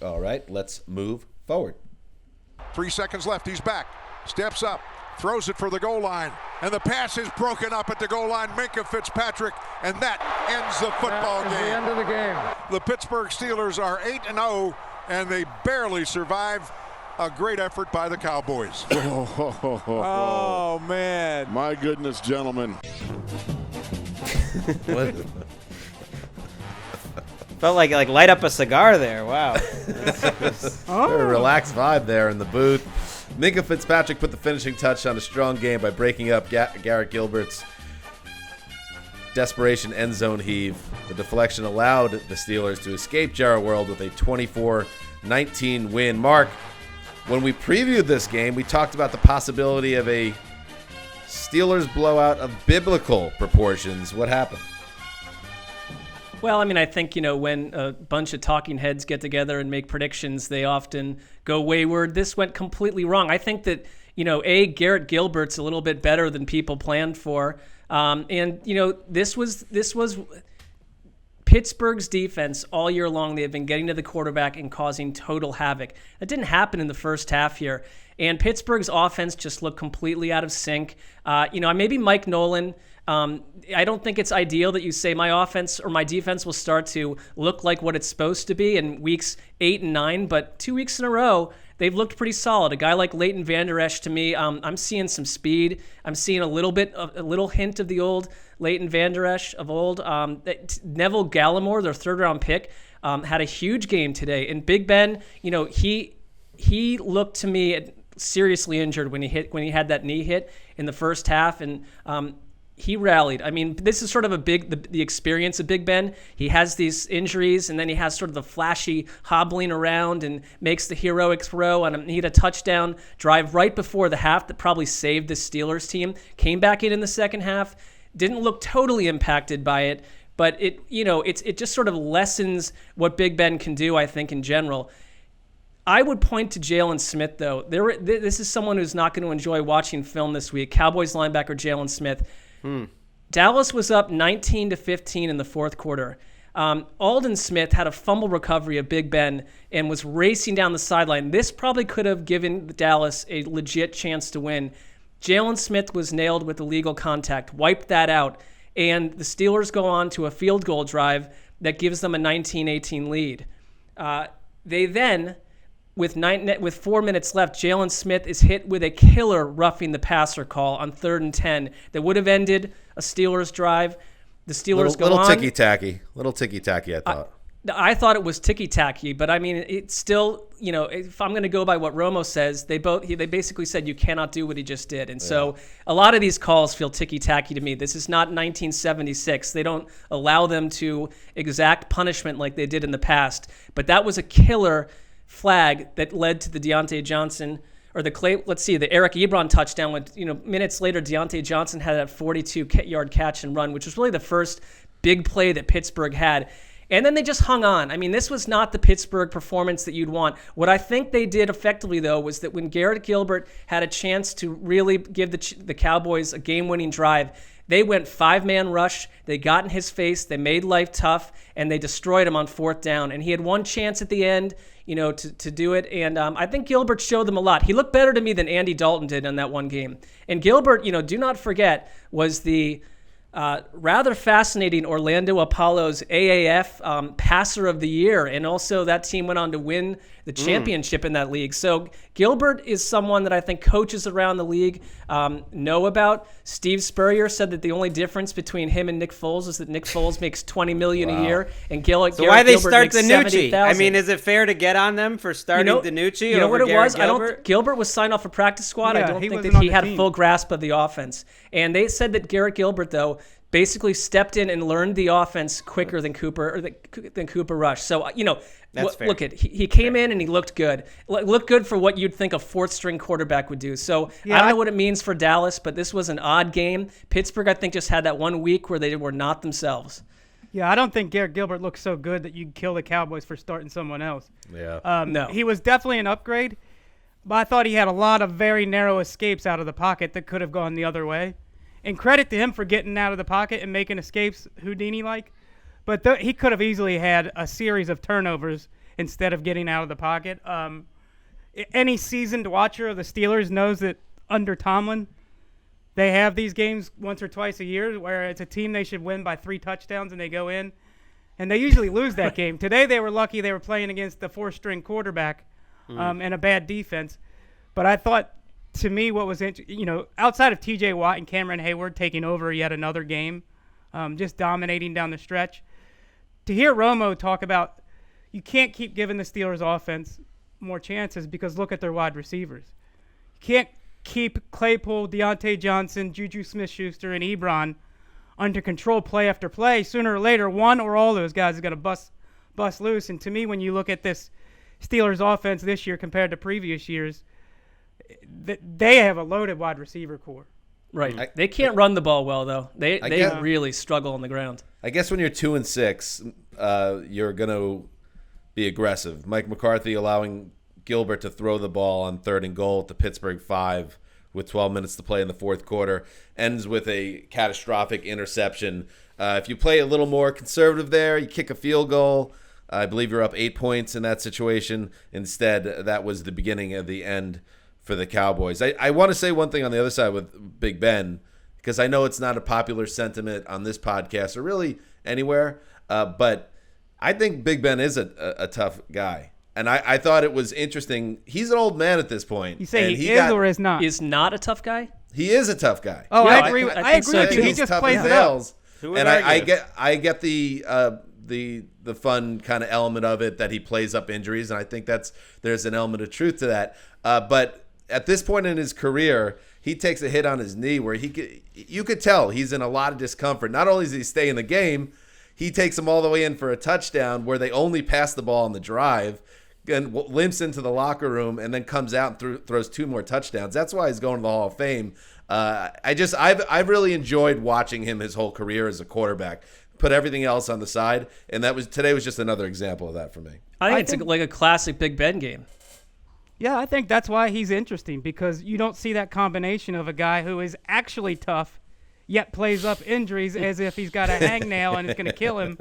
All right, let's move forward. 3 seconds left. He's back, steps up, throws it for the goal line, and the pass is broken up at the goal line. Minkah Fitzpatrick, and that ends the football game. The end of the game. The Pittsburgh Steelers are 8-0, and they barely survive. A great effort by the Cowboys. Oh, man. My goodness, gentlemen. Felt like light up a cigar there. Wow. Very relaxed vibe there in the booth. Minkah Fitzpatrick put the finishing touch on a strong game by breaking up Garrett Gilbert's desperation end zone heave. The deflection allowed the Steelers to escape Jerry World with a 24-19 win. Marc, when we previewed this game, we talked about the possibility of a Steelers blowout of biblical proportions. What happened? Well, I think, when a bunch of talking heads get together and make predictions, they often go wayward. This went completely wrong. I think that, Garrett Gilbert's a little bit better than people planned for. And, this was Pittsburgh's defense all year long. They have been getting to the quarterback and causing total havoc. That didn't happen in the first half here. And Pittsburgh's offense just looked completely out of sync. Maybe Mike Nolan, I don't think it's ideal that you say my offense or my defense will start to look like what it's supposed to be in weeks 8 and 9, but 2 weeks in a row, they've looked pretty solid. A guy like Leighton Vander Esch, to me, I'm seeing some speed. I'm seeing a little hint of the old Leighton Vander Esch of old. Neville Gallimore, their third-round pick, had a huge game today. And Big Ben, he looked to me seriously injured when he had that knee hit in the first half, and he rallied. This is sort of the experience of Big Ben. He has these injuries, and then he has sort of the flashy hobbling around and makes the heroic throw. And he had a touchdown drive right before the half that probably saved the Steelers team. Came back in the second half, didn't look totally impacted by it, but it just sort of lessens what Big Ben can do, I think, in general. I would point to Jalen Smith, though. This is someone who's not going to enjoy watching film this week. Cowboys linebacker Jalen Smith. Dallas was up 19-15 in the fourth quarter. Aldon Smith had a fumble recovery of Big Ben and was racing down the sideline. This probably could have given Dallas a legit chance to win. Jalen Smith was nailed with illegal contact, wiped that out, and the Steelers go on to a field goal drive that gives them a 19-18 lead. They then, with 4 minutes left, Jalen Smith is hit with a killer roughing the passer call on 3rd and 10 that would have ended a Steelers drive. The Steelers go on. Little ticky-tacky, I thought. I thought it was ticky-tacky, but it's still, if I'm going to go by what Romo says, they basically said you cannot do what he just did. And so a lot of these calls feel ticky-tacky to me. This is not 1976. They don't allow them to exact punishment like they did in the past. But that was a killer flag that led to the Deontay Johnson or the Eric Ebron touchdown when, minutes later Deontay Johnson had that 42-yard catch and run, which was really the first big play that Pittsburgh had. And then they just hung on. I mean, this was not the Pittsburgh performance that you'd want. What I think they did effectively, though, was that when Garrett Gilbert had a chance to really give the Cowboys a game-winning drive, they went 5-man rush. They got in his face. They made life tough, and they destroyed him on 4th down. And he had one chance at the end, to do it. And I think Gilbert showed them a lot. He looked better to me than Andy Dalton did in that one game. And Gilbert, do not forget, was the rather fascinating Orlando Apollo's AAF Passer of the Year. And also that team went on to win the championship in that league. So Gilbert is someone that I think coaches around the league know about. Steve Spurrier said that the only difference between him and Nick Foles is that Nick Foles makes $20 million a year, and Garrett why they Gilbert start makes DiNucci? $70,000. I mean, is it fair to get on them for starting DiNucci? You know what it Garrett was? Gilbert? Gilbert was signed off a practice squad. Yeah, I don't think wasn't that on he the had a team. full grasp of the offense. And they said that Garrett Gilbert, though, basically stepped in and learned the offense quicker than Cooper Rush. So That's fair. Look, he came in and he looked good. Looked good for what you'd think a 4th-string quarterback would do. So I don't know what it means for Dallas, but this was an odd game. Pittsburgh, I think, just had that one week where they were not themselves. Yeah, I don't think Garrett Gilbert looks so good that you'd kill the Cowboys for starting someone else. Yeah. No. He was definitely an upgrade, but I thought he had a lot of very narrow escapes out of the pocket that could have gone the other way. And credit to him for getting out of the pocket and making escapes Houdini-like. But he could have easily had a series of turnovers instead of getting out of the pocket. Any seasoned watcher of the Steelers knows that under Tomlin, they have these games once or twice a year where it's a team they should win by 3 touchdowns and they go in. And they usually lose that game. Today they were lucky they were playing against the 4th-string quarterback and a bad defense. But I thought, to me, what was outside of T.J. Watt and Cameron Hayward taking over yet another game, just dominating down the stretch, to hear Romo talk about you can't keep giving the Steelers offense more chances because look at their wide receivers. You can't keep Claypool, Deontay Johnson, Juju Smith-Schuster, and Ebron under control play after play. Sooner or later, one or all those guys is going to bust loose. And to me, when you look at this Steelers offense this year compared to previous years, they have a loaded wide receiver core. Right. They can't run the ball well, though. They really struggle on the ground. I guess when you're 2-6, you're going to be aggressive. Mike McCarthy allowing Gilbert to throw the ball on 3rd and goal at the Pittsburgh 5 with 12 minutes to play in the 4th quarter ends with a catastrophic interception. If you play a little more conservative there, you kick a field goal. I believe you're up 8 points in that situation. Instead, that was the beginning of the end for the Cowboys. I want to say one thing on the other side with Big Ben, because I know it's not a popular sentiment on this podcast or really anywhere, but I think Big Ben is a tough guy. And I thought it was interesting. He's an old man at this point. You say he is or is not? Is not a tough guy? He is a tough guy. Oh, Yeah, I agree with so you. too. He just plays it out. And I get the fun kind of element of it that he plays up injuries, and I think there's an element of truth to that. But at this point in his career, he takes a hit on his knee where you could tell he's in a lot of discomfort. Not only does he stay in the game, he takes them all the way in for a touchdown where they only pass the ball on the drive and limps into the locker room and then comes out and throws 2 more touchdowns. That's why he's going to the Hall of Fame. I've really enjoyed watching him his whole career as a quarterback. Put everything else on the side, and today was just another example of that for me. I think it's like a classic Big Ben game. Yeah, I think that's why he's interesting, because you don't see that combination of a guy who is actually tough, yet plays up injuries as if he's got a hangnail and it's going to kill him.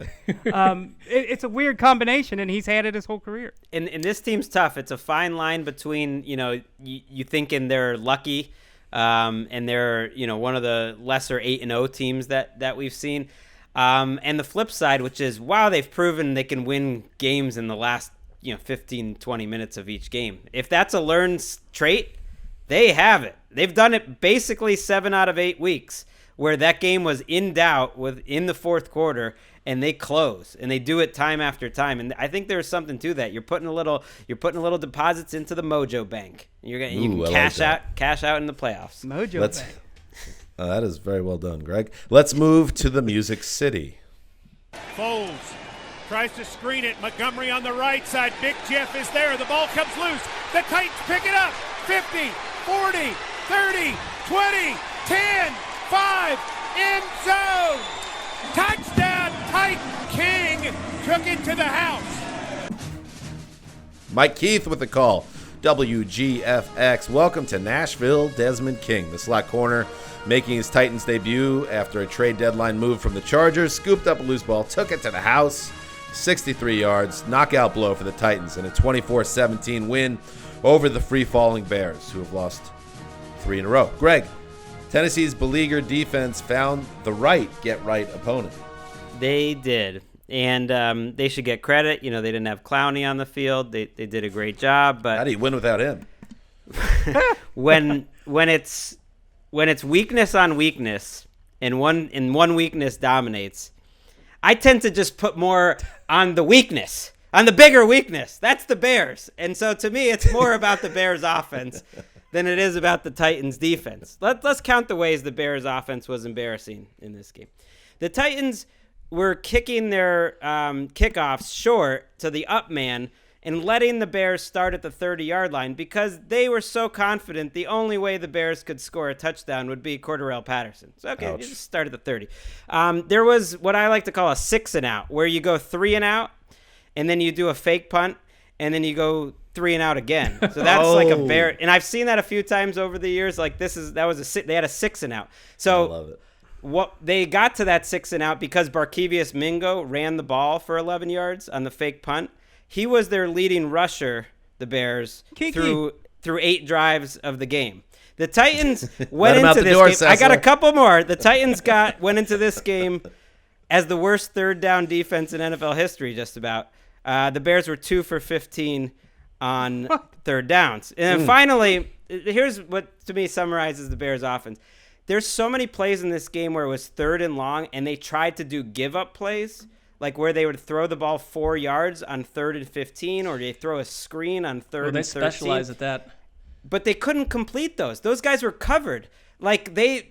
It's a weird combination, and he's had it his whole career. And this team's tough. It's a fine line between, you thinking they're lucky, and they're, one of the lesser 8-0 teams that we've seen. And the flip side, which is, wow, they've proven they can win games in the last 15, 20 minutes of each game. If that's a learned trait, they have it. They've done it basically 7 out of 8 weeks where that game was in doubt in the 4th quarter, and they close, and they do it time after time. And I think there's something to that. You're putting a little deposits into the Mojo Bank. You can cash out in the playoffs. Mojo Bank. That is very well done, Greg. Let's move to the Music City. Foles tries to screen it. Montgomery on the right side. Big Jeff is there. The ball comes loose. The Titans pick it up. 50, 40, 30, 20, 10, 5, end zone. Touchdown, Titan King to took it to the house. Mike Keith with the call. WGFX. Welcome to Nashville. Desmond King, the slot corner, making his Titans debut after a trade deadline move from the Chargers. Scooped up a loose ball, took it to the house. 63 yards, knockout blow for the Titans, and a 24-17 win over the free-falling Bears, who have lost 3 in a row. Gregg, Tennessee's beleaguered defense found the get-right opponent. They did, and they should get credit. You know, they didn't have Clowney on the field. They did a great job. But how do you win without him? when it's weakness on weakness, and one weakness dominates, I tend to just put more on the weakness, on the bigger weakness. That's the Bears. And so to me, it's more about the Bears offense than it is about the Titans defense. Let's count the ways the Bears offense was embarrassing in this game. The Titans were kicking their kickoffs short to the up man and letting the Bears start at the 30-yard line because they were so confident the only way the Bears could score a touchdown would be Cordarrelle Patterson. So, okay, you just start at the 30. There was what I like to call a 6-and-out, where you go 3-and-out, and then you do a fake punt, and then you go 3-and-out again. So that's like a Bear. And I've seen that a few times over the years. Like they had a 6-and-out. So I love it. What they got to that 6-and-out because Barkevious Mingo ran the ball for 11 yards on the fake punt. He was their leading rusher, the Bears, through 8 drives of the game. The Titans went into this game. Sessler. I got a couple more. The Titans went into this game as the worst third-down defense in NFL history, just about. The Bears were 2 for 15 on third downs. And then finally, here's what, to me, summarizes the Bears' offense. There's so many plays in this game where it was 3rd and long, and they tried to do give-up plays, like where they would throw the ball 4 yards on 3rd and 15, or they throw a screen on 3rd and 13. They specialize at that. But they couldn't complete those. Those guys were covered. Like they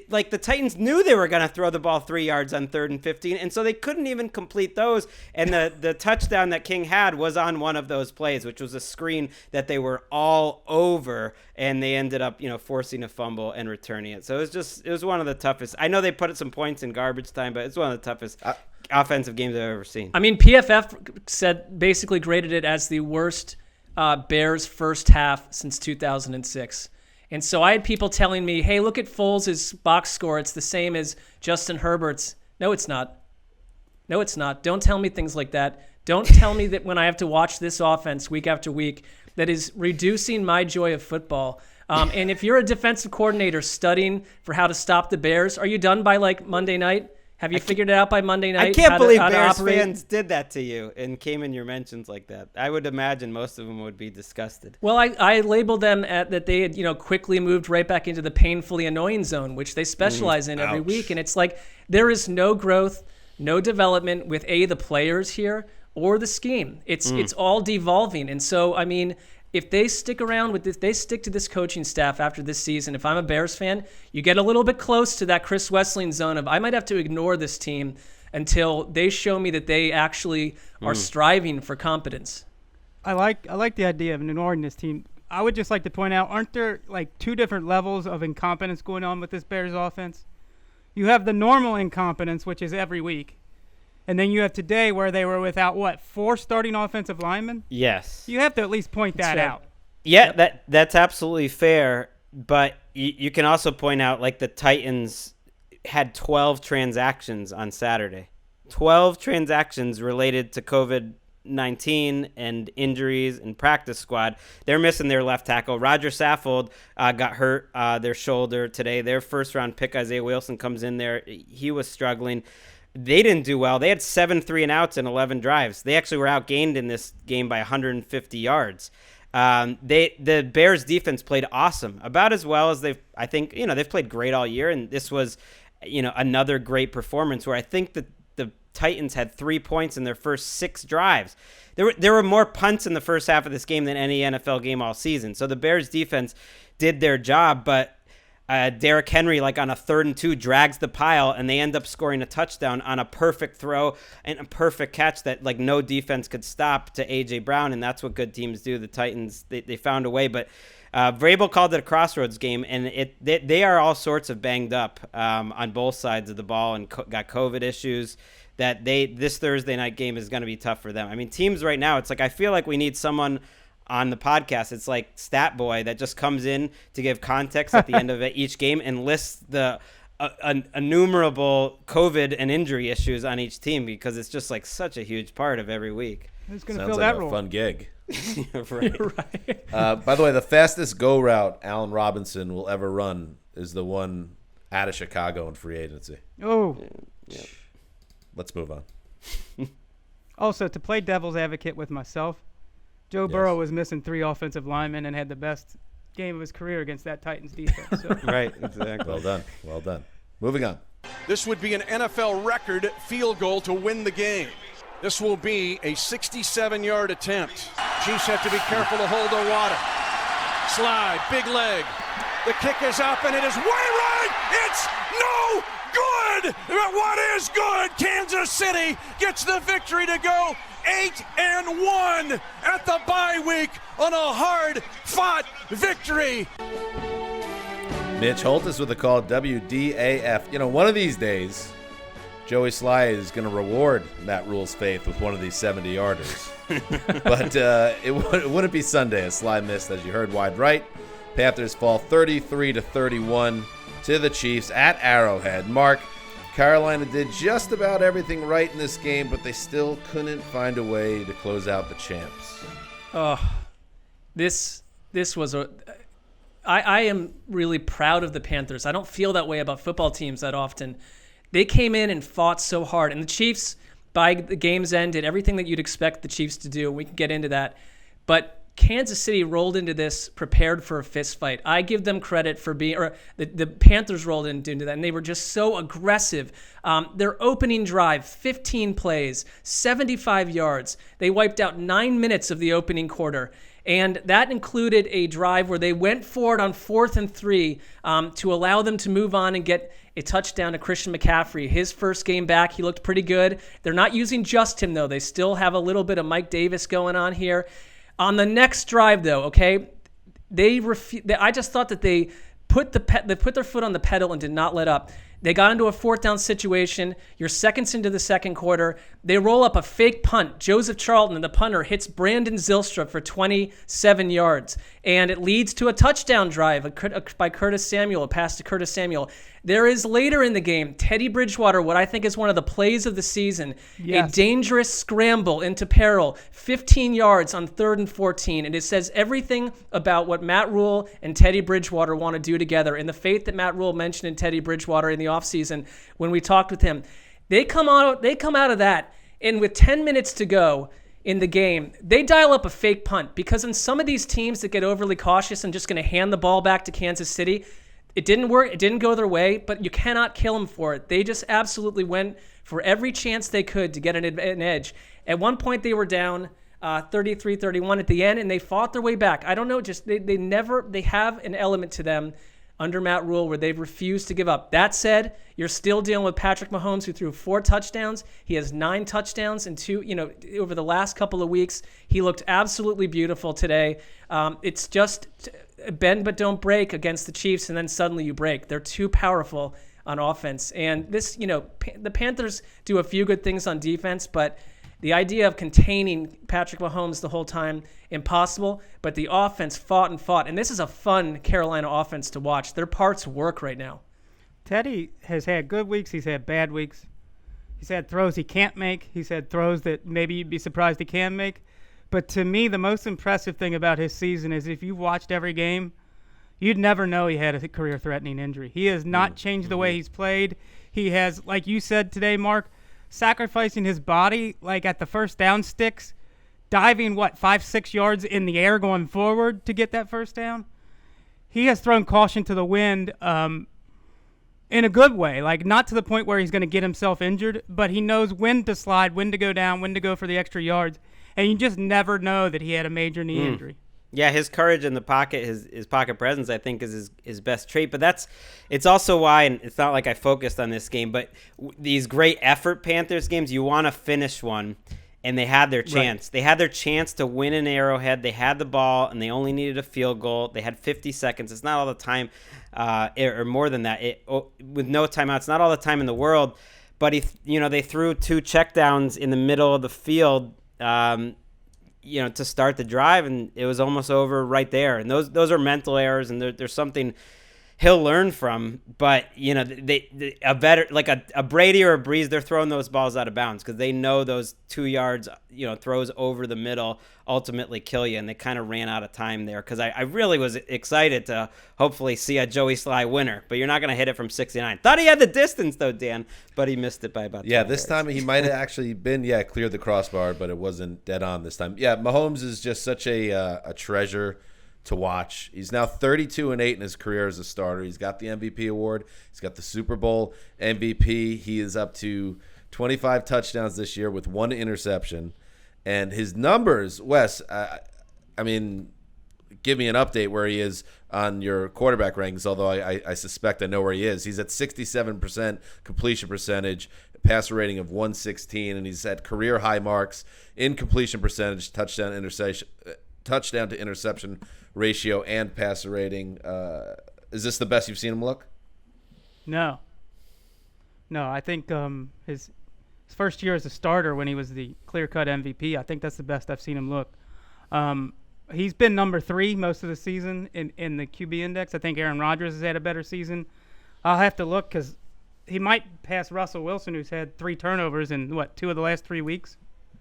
like the Titans knew they were going to throw the ball 3 yards on 3rd and 15, and so they couldn't even complete those. And the touchdown that King had was on one of those plays, which was a screen that they were all over, and they ended up forcing a fumble and returning it. So it was one of the toughest. I know they put some points in garbage time, but it's one of the toughest offensive games I've ever seen. I mean, PFF basically graded it as the worst Bears first half since 2006. And so I had people telling me, hey, look at Foles' box score. It's the same as Justin Herbert's. No, it's not. No, it's not. Don't tell me things like that. Don't tell me that when I have to watch this offense week after week, that is reducing my joy of football. And if you're a defensive coordinator studying for how to stop the Bears, are you done by Monday night? Have you figured it out by Monday night? I can't believe Bears fans did that to you and came in your mentions like that. I would imagine most of them would be disgusted. Well, I labeled them that they had quickly moved right back into the painfully annoying zone, which they specialize in every week. And it's like there is no growth, no development with the players here or the scheme. It's all devolving. And so, I mean, if they stick around with this, they stick to this coaching staff after this season, if I'm a Bears fan, you get a little bit close to that Chris Wesseling zone of I might have to ignore this team until they show me that they actually are striving for competence. I like the idea of ignoring this team. I would just like to point out, aren't there 2 different levels of incompetence going on with this Bears offense? You have the normal incompetence, which is every week. And then you have today where they were without, 4 starting offensive linemen? Yes. You have to at least point that out. Yeah, that's absolutely fair. But you can also point out, the Titans had 12 transactions on Saturday. 12 transactions related to COVID-19 and injuries and practice squad. They're missing their left tackle. Roger Saffold got hurt their shoulder today. Their first-round pick, Isaiah Wilson, comes in there. He was struggling. They didn't do well. They had 7 3-and-outs and 11 drives. They actually were outgained in this game by 150 yards. The Bears defense played awesome, about as well as they've played great all year. And this was, another great performance where I think that the Titans had 3 points in their first 6 drives. There were more punts in the first half of this game than any NFL game all season. So the Bears defense did their job, but Derrick Henry, like on a 3rd and 2, drags the pile, and they end up scoring a touchdown on a perfect throw and a perfect catch that like no defense could stop to A.J. Brown, and that's what good teams do. The Titans, they found a way, but Vrabel called it a crossroads game, and they are all sorts of banged up on both sides of the ball and got COVID issues. That this Thursday night game is going to be tough for them. I mean, teams right now, it's like I feel like we need someone on the podcast. It's like Stat Boy that just comes in to give context at the end of each game and lists the innumerable COVID and injury issues on each team, because it's just like such a huge part of every week. Who's going to Sounds fill like that a role? fun gig. Right. By the way, the fastest go route Allen Robinson will ever run is the one out of Chicago in free agency. Oh. Yeah. Let's move on. Also, to play devil's advocate with myself, Joe Burrow was missing 3 offensive linemen and had the best game of his career against that Titans defense. So. Right, exactly. Well done. Moving on. This would be an NFL record field goal to win the game. This will be a 67-yard attempt. Chiefs have to be careful to hold their water. Slide, big leg. The kick is up, and it is way right. It's no good. But what is good? Kansas City gets the victory to go 8-1 at the bye week on a hard-fought victory. Mitch Holtis with a call, WDAF. You know, one of these days, Joey Sly is going to reward Matt Rule's faith with one of these 70-yarders. But it wouldn't be Sunday as Sly missed, as you heard, wide right. Panthers fall 33-31 to the Chiefs at Arrowhead. Marc, Carolina did just about everything right in this game, but they still couldn't find a way to close out the champs. This was I am really proud of the Panthers. I don't feel that way about football teams that often. They came in and fought so hard, and the Chiefs, by the game's end, did everything that you'd expect the Chiefs to do. We can get into that, but Kansas City rolled into this prepared for a fist fight. I give them credit for being, or the Panthers rolled into that, and they were just so aggressive. Their opening drive, 15 plays, 75 yards. They wiped out 9 minutes of the opening quarter. And that included a drive where they went forward on 4th and 3 to allow them to move on and get a touchdown to Christian McCaffrey. His first game back, he looked pretty good. They're not using just him, though. They still have a little bit of Mike Davis going on here. On the next drive, though, okay, I just thought that they put their foot on the pedal and did not let up. They got into a 4th down situation. You're seconds into the second quarter. They roll up a fake punt. Joseph Charlton, the punter, hits Brandon Zylstra for 27 yards. And it leads to a touchdown drive by Curtis Samuel, a pass to Curtis Samuel. There is later in the game, Teddy Bridgewater, what I think is one of the plays of the season, a dangerous scramble into peril, 15 yards on 3rd and 14. And it says everything about what Matt Rule and Teddy Bridgewater want to do together and the faith that Matt Rule mentioned in Teddy Bridgewater in the offseason when we talked with him. They come out of that, and with 10 minutes to go in the game, they dial up a fake punt, because in some of these teams that get overly cautious and just going to hand the ball back to Kansas City, it didn't work. It didn't go their way, but you cannot kill them for it. They just absolutely went for every chance they could to get an edge. At one point, they were down 33-31 at the end, and they fought their way back. I don't know, just they have an element to them under Matt Rule where they've refused to give up. That said, you're still dealing with Patrick Mahomes, who threw 4 touchdowns. He has 9 touchdowns and 2, over the last couple of weeks. He looked absolutely beautiful today. It's just bend but don't break against the Chiefs, and then suddenly you break. They're too powerful on offense. And this, the Panthers do a few good things on defense, but the idea of containing Patrick Mahomes the whole time, impossible. But the offense fought and fought. And this is a fun Carolina offense to watch. Their parts work right now. Teddy has had good weeks. He's had bad weeks. He's had throws he can't make. He's had throws that maybe you'd be surprised he can make. But to me, the most impressive thing about his season is if you watched every game, you'd never know he had a career-threatening injury. He has not changed the way he's played. He has, like you said today, Marc, sacrificing his body, like at the first down sticks, diving, 5-6 yards in the air going forward to get that first down. He has thrown caution to the wind in a good way, like not to the point where he's going to get himself injured, but he knows when to slide, when to go down, when to go for the extra yards, and you just never know that he had a major knee injury. Yeah, his courage in the pocket, his pocket presence, I think, is his best trait. But it's also why, and it's not like I focused on this game, but these great effort Panthers games, you want to finish one, and they had their chance. Right. They had their chance to win in Arrowhead. They had the ball, and they only needed a field goal. They had 50 seconds. It's not all the time, or more than that. With no timeout, it's not all the time in the world. But they threw 2 checkdowns in the middle of the field. To start the drive, and it was almost over right there. And those are mental errors, and there's something he'll learn from. But a Brady or a Breeze, they're throwing those balls out of bounds because they know those 2 yards, throws over the middle ultimately kill you. And they kind of ran out of time there because I really was excited to hopefully see a Joey Sly winner. But you're not going to hit it from 69. Thought he had the distance though, Dan, but he missed it by about 10 this time he might have actually been cleared the crossbar, but it wasn't dead on this time. Yeah, Mahomes is just such a treasure to watch. He's now 32-8 in his career as a starter. He's got the MVP award. He's got the Super Bowl MVP. He is up to 25 touchdowns this year with 1 interception. And his numbers, Wes, give me an update where he is on your quarterback rankings, although I suspect I know where he is. He's at 67% completion percentage, passer rating of 116, and he's at career high marks in completion percentage, touchdown to interception ratio, and passer rating. Is this the best you've seen him look? No, I think his first year as a starter when he was the clear-cut MVP, I think that's the best I've seen him look. He's been number 3 most of the season in the QB index. I think Aaron Rodgers has had a better season. I'll have to look because he might pass Russell Wilson, who's had 3 turnovers in, 2 of the last 3 weeks.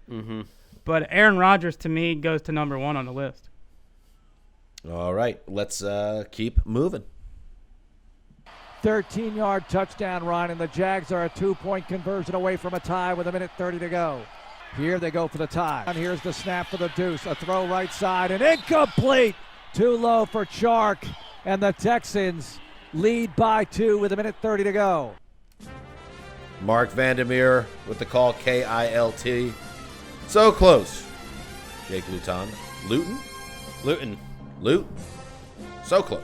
Mm-hmm. But Aaron Rodgers, to me, goes to number 1 on the list. All right, let's keep moving. 13-yard touchdown run, and the Jags are a 2-point conversion away from a tie with 1:30 to go. Here they go for the tie. And here's the snap for the deuce. A throw right side, and incomplete. Too low for Chark, and the Texans lead by 2 with 1:30 to go. Marc Vandermeer with the call, KILT. So close. Jake Luton. So close.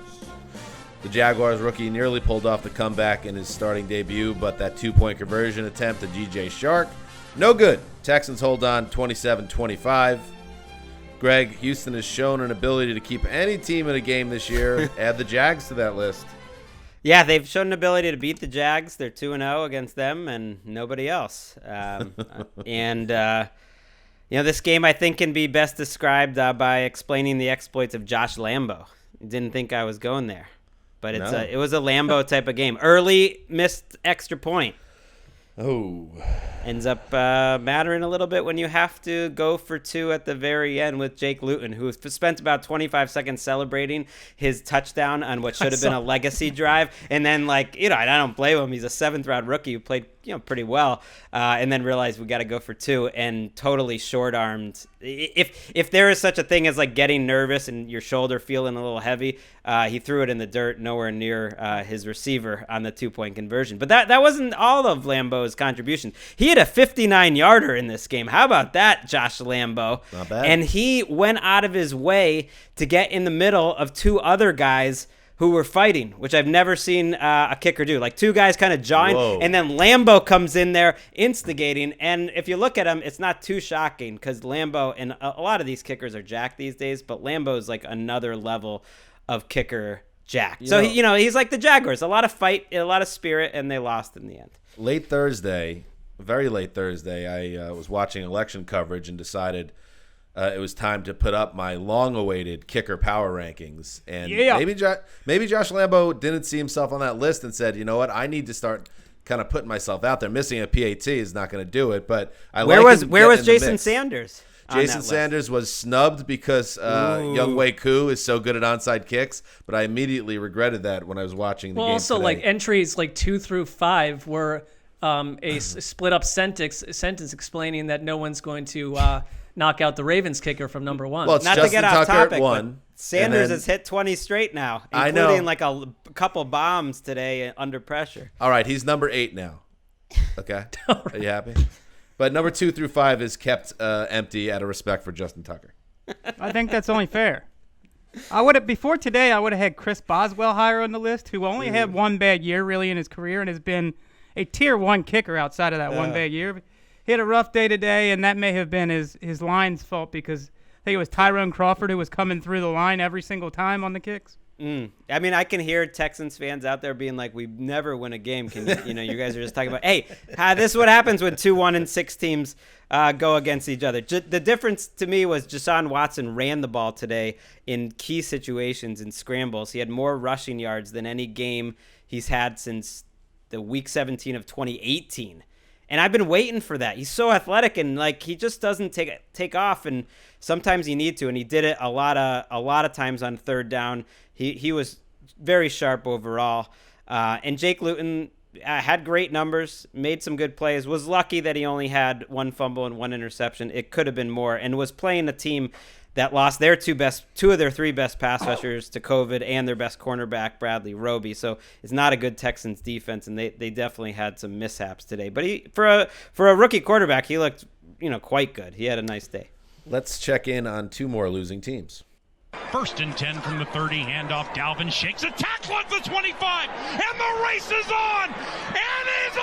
The Jaguars rookie nearly pulled off the comeback in his starting debut, but that 2-point conversion attempt to DJ Chark, no good. Texans hold on 27-25. Gregg, Houston has shown an ability to keep any team in a game this year. Add the Jags to that list. Yeah, they've shown an ability to beat the Jags. They're 2-0 against them and nobody else. This game I think can be best described by explaining the exploits of Josh Lambo. Didn't think I was going there, but it was a Lambo type of game. Early missed extra point. Oh. Ends up mattering a little bit when you have to go for 2 at the very end with Jake Luton, who spent about 25 seconds celebrating his touchdown on what should have been a legacy drive. And then, I don't blame him. He's a 7th-round rookie who played pretty well, and then realized we got to go for 2 and totally short-armed. If there is such a thing as getting nervous and your shoulder feeling a little heavy, he threw it in the dirt, nowhere near his receiver on the 2-point conversion. But that wasn't all of Lambeau's contributions. He had a 59-yarder in this game. How about that, Josh Lambo? Not bad. And he went out of his way to get in the middle of 2 other guys who were fighting, which I've never seen a kicker do. 2 guys kind of join, and then Lambo comes in there instigating. And if you look at him, it's not too shocking because Lambo, and a lot of these kickers are jacked these days, but Lambo's another level of kicker jacked. So, he's like the Jaguars. A lot of fight, a lot of spirit, and they lost in the end. Very late Thursday, I was watching election coverage and decided it was time to put up my long-awaited kicker power rankings. And maybe Josh Lambo didn't see himself on that list and said, you know what, I need to start kind of putting myself out there. Missing a PAT is not going to do it, but where was Jason Sanders? Jason Sanders was snubbed because Young Wei Koo is so good at onside kicks, but I immediately regretted that when I was watching the game also, today. Entries 2 through 5 were a split-up sentence explaining that no one's going to knock out the Ravens kicker from number 1. Well, it's not Justin to get off Tucker topic, one. Sanders has hit 20 straight now, including a couple bombs today under pressure. All right, he's number 8 now. Okay, are you happy? But number 2 through 5 is kept empty out of respect for Justin Tucker. I think that's only fair. Before today, I would have had Chris Boswell higher on the list, who only had one bad year really in his career and has been a tier 1 kicker outside of that one bad year. He had a rough day today, and that may have been his line's fault because I think it was Tyrone Crawford who was coming through the line every single time on the kicks. I mean, I can hear Texans fans out there being like, "We never win a game." Can you guys are just talking about, hey, this is what happens when 2 1-6 teams go against each other. The difference to me was Deshaun Watson ran the ball today in key situations and scrambles. He had more rushing yards than any game he's had since the week 17 of 2018. And I've been waiting for that. He's so athletic and he just doesn't take off. And sometimes you need to, and he did it a lot of times on third down. He was very sharp overall. And Jake Luton had great numbers, made some good plays. Was lucky that he only had 1 fumble and 1 interception. It could have been more, and was playing a team that lost their two of their 3 best pass rushers to COVID and their best cornerback, Bradley Roby. So it's not a good Texans defense, and they definitely had some mishaps today. But for a rookie quarterback, he looked quite good. He had a nice day. Let's check in on 2 more losing teams. 1st and 10 from the 30, handoff. Dalvin shakes a tackle at the 25, and the race is on, and is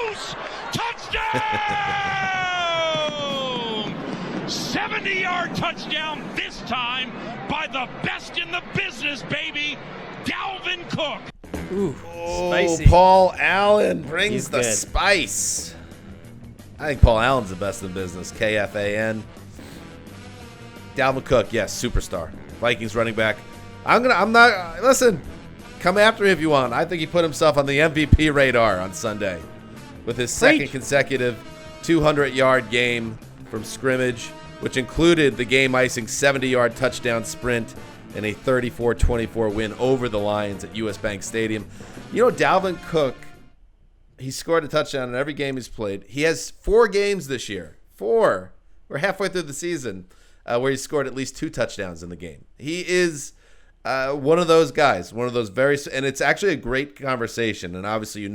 loose. Touchdown! 70-yard touchdown this time by the best in the business, baby, Dalvin Cook. Ooh, spicy. Paul Allen brings the spice. I think Paul Allen's the best in business. KFAN. Dalvin Cook, yes, superstar. Vikings running back. Listen, come after me if you want. I think he put himself on the MVP radar on Sunday with his second consecutive 200-yard game from scrimmage, which included the game-icing 70-yard touchdown sprint and a 34-24 win over the Lions at US Bank Stadium. Dalvin Cook, he scored a touchdown in every game he's played. He has 4 games this year. 4. We're halfway through the season. Where he scored at least 2 touchdowns in the game. He is one of those guys, one of those and it's actually a great conversation. And obviously,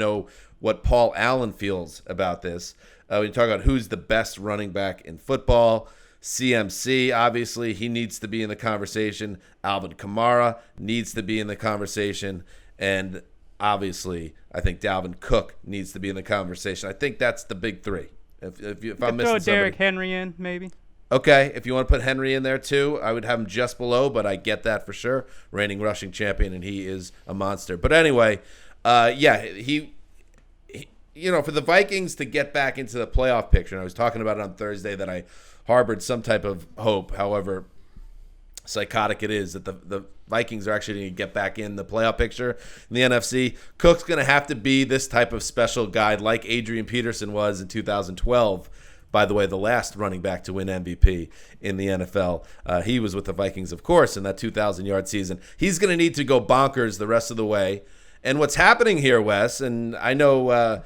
what Paul Allen feels about this. When you talk about who's the best running back in football, CMC, obviously, he needs to be in the conversation. Alvin Kamara needs to be in the conversation. And obviously, I think Dalvin Cook needs to be in the conversation. I think that's the big 3. If I'm missing throw Derrick Derrick Henry in, maybe. Okay, if you want to put Henry in there too, I would have him just below, but I get that for sure. Reigning rushing champion, and he is a monster. But anyway, he for the Vikings to get back into the playoff picture, and I was talking about it on Thursday that I harbored some type of hope, however psychotic it is, that the Vikings are actually going to get back in the playoff picture in the NFC. Cook's going to have to be this type of special guy like Adrian Peterson was in 2012. By the way, the last running back to win MVP in the NFL. He was with the Vikings, of course, in that 2,000-yard season. He's going to need to go bonkers the rest of the way. And what's happening here, Wes, and I know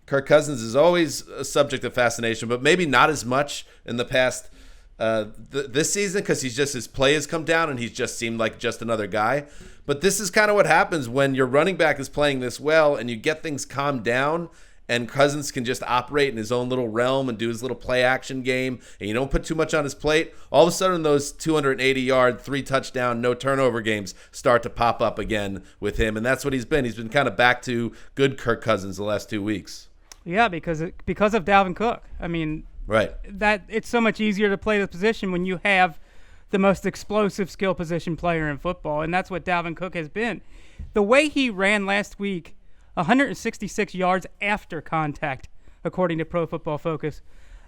Kirk Cousins is always a subject of fascination, but maybe not as much in the past this season because his play has come down and he's just seemed like just another guy. But this is kind of what happens when your running back is playing this well and you get things calmed down, and Cousins can just operate in his own little realm and do his little play action game, and you don't put too much on his plate, all of a sudden those 280-yard, 3-touchdown, no turnover games start to pop up again with him, and that's what he's been. He's been kind of back to good Kirk Cousins the last 2 weeks. Yeah, because of Dalvin Cook. I mean, right. That it's so much easier to play the position when you have the most explosive skill position player in football, and that's what Dalvin Cook has been. The way he ran last week, 166 yards after contact, according to Pro Football Focus.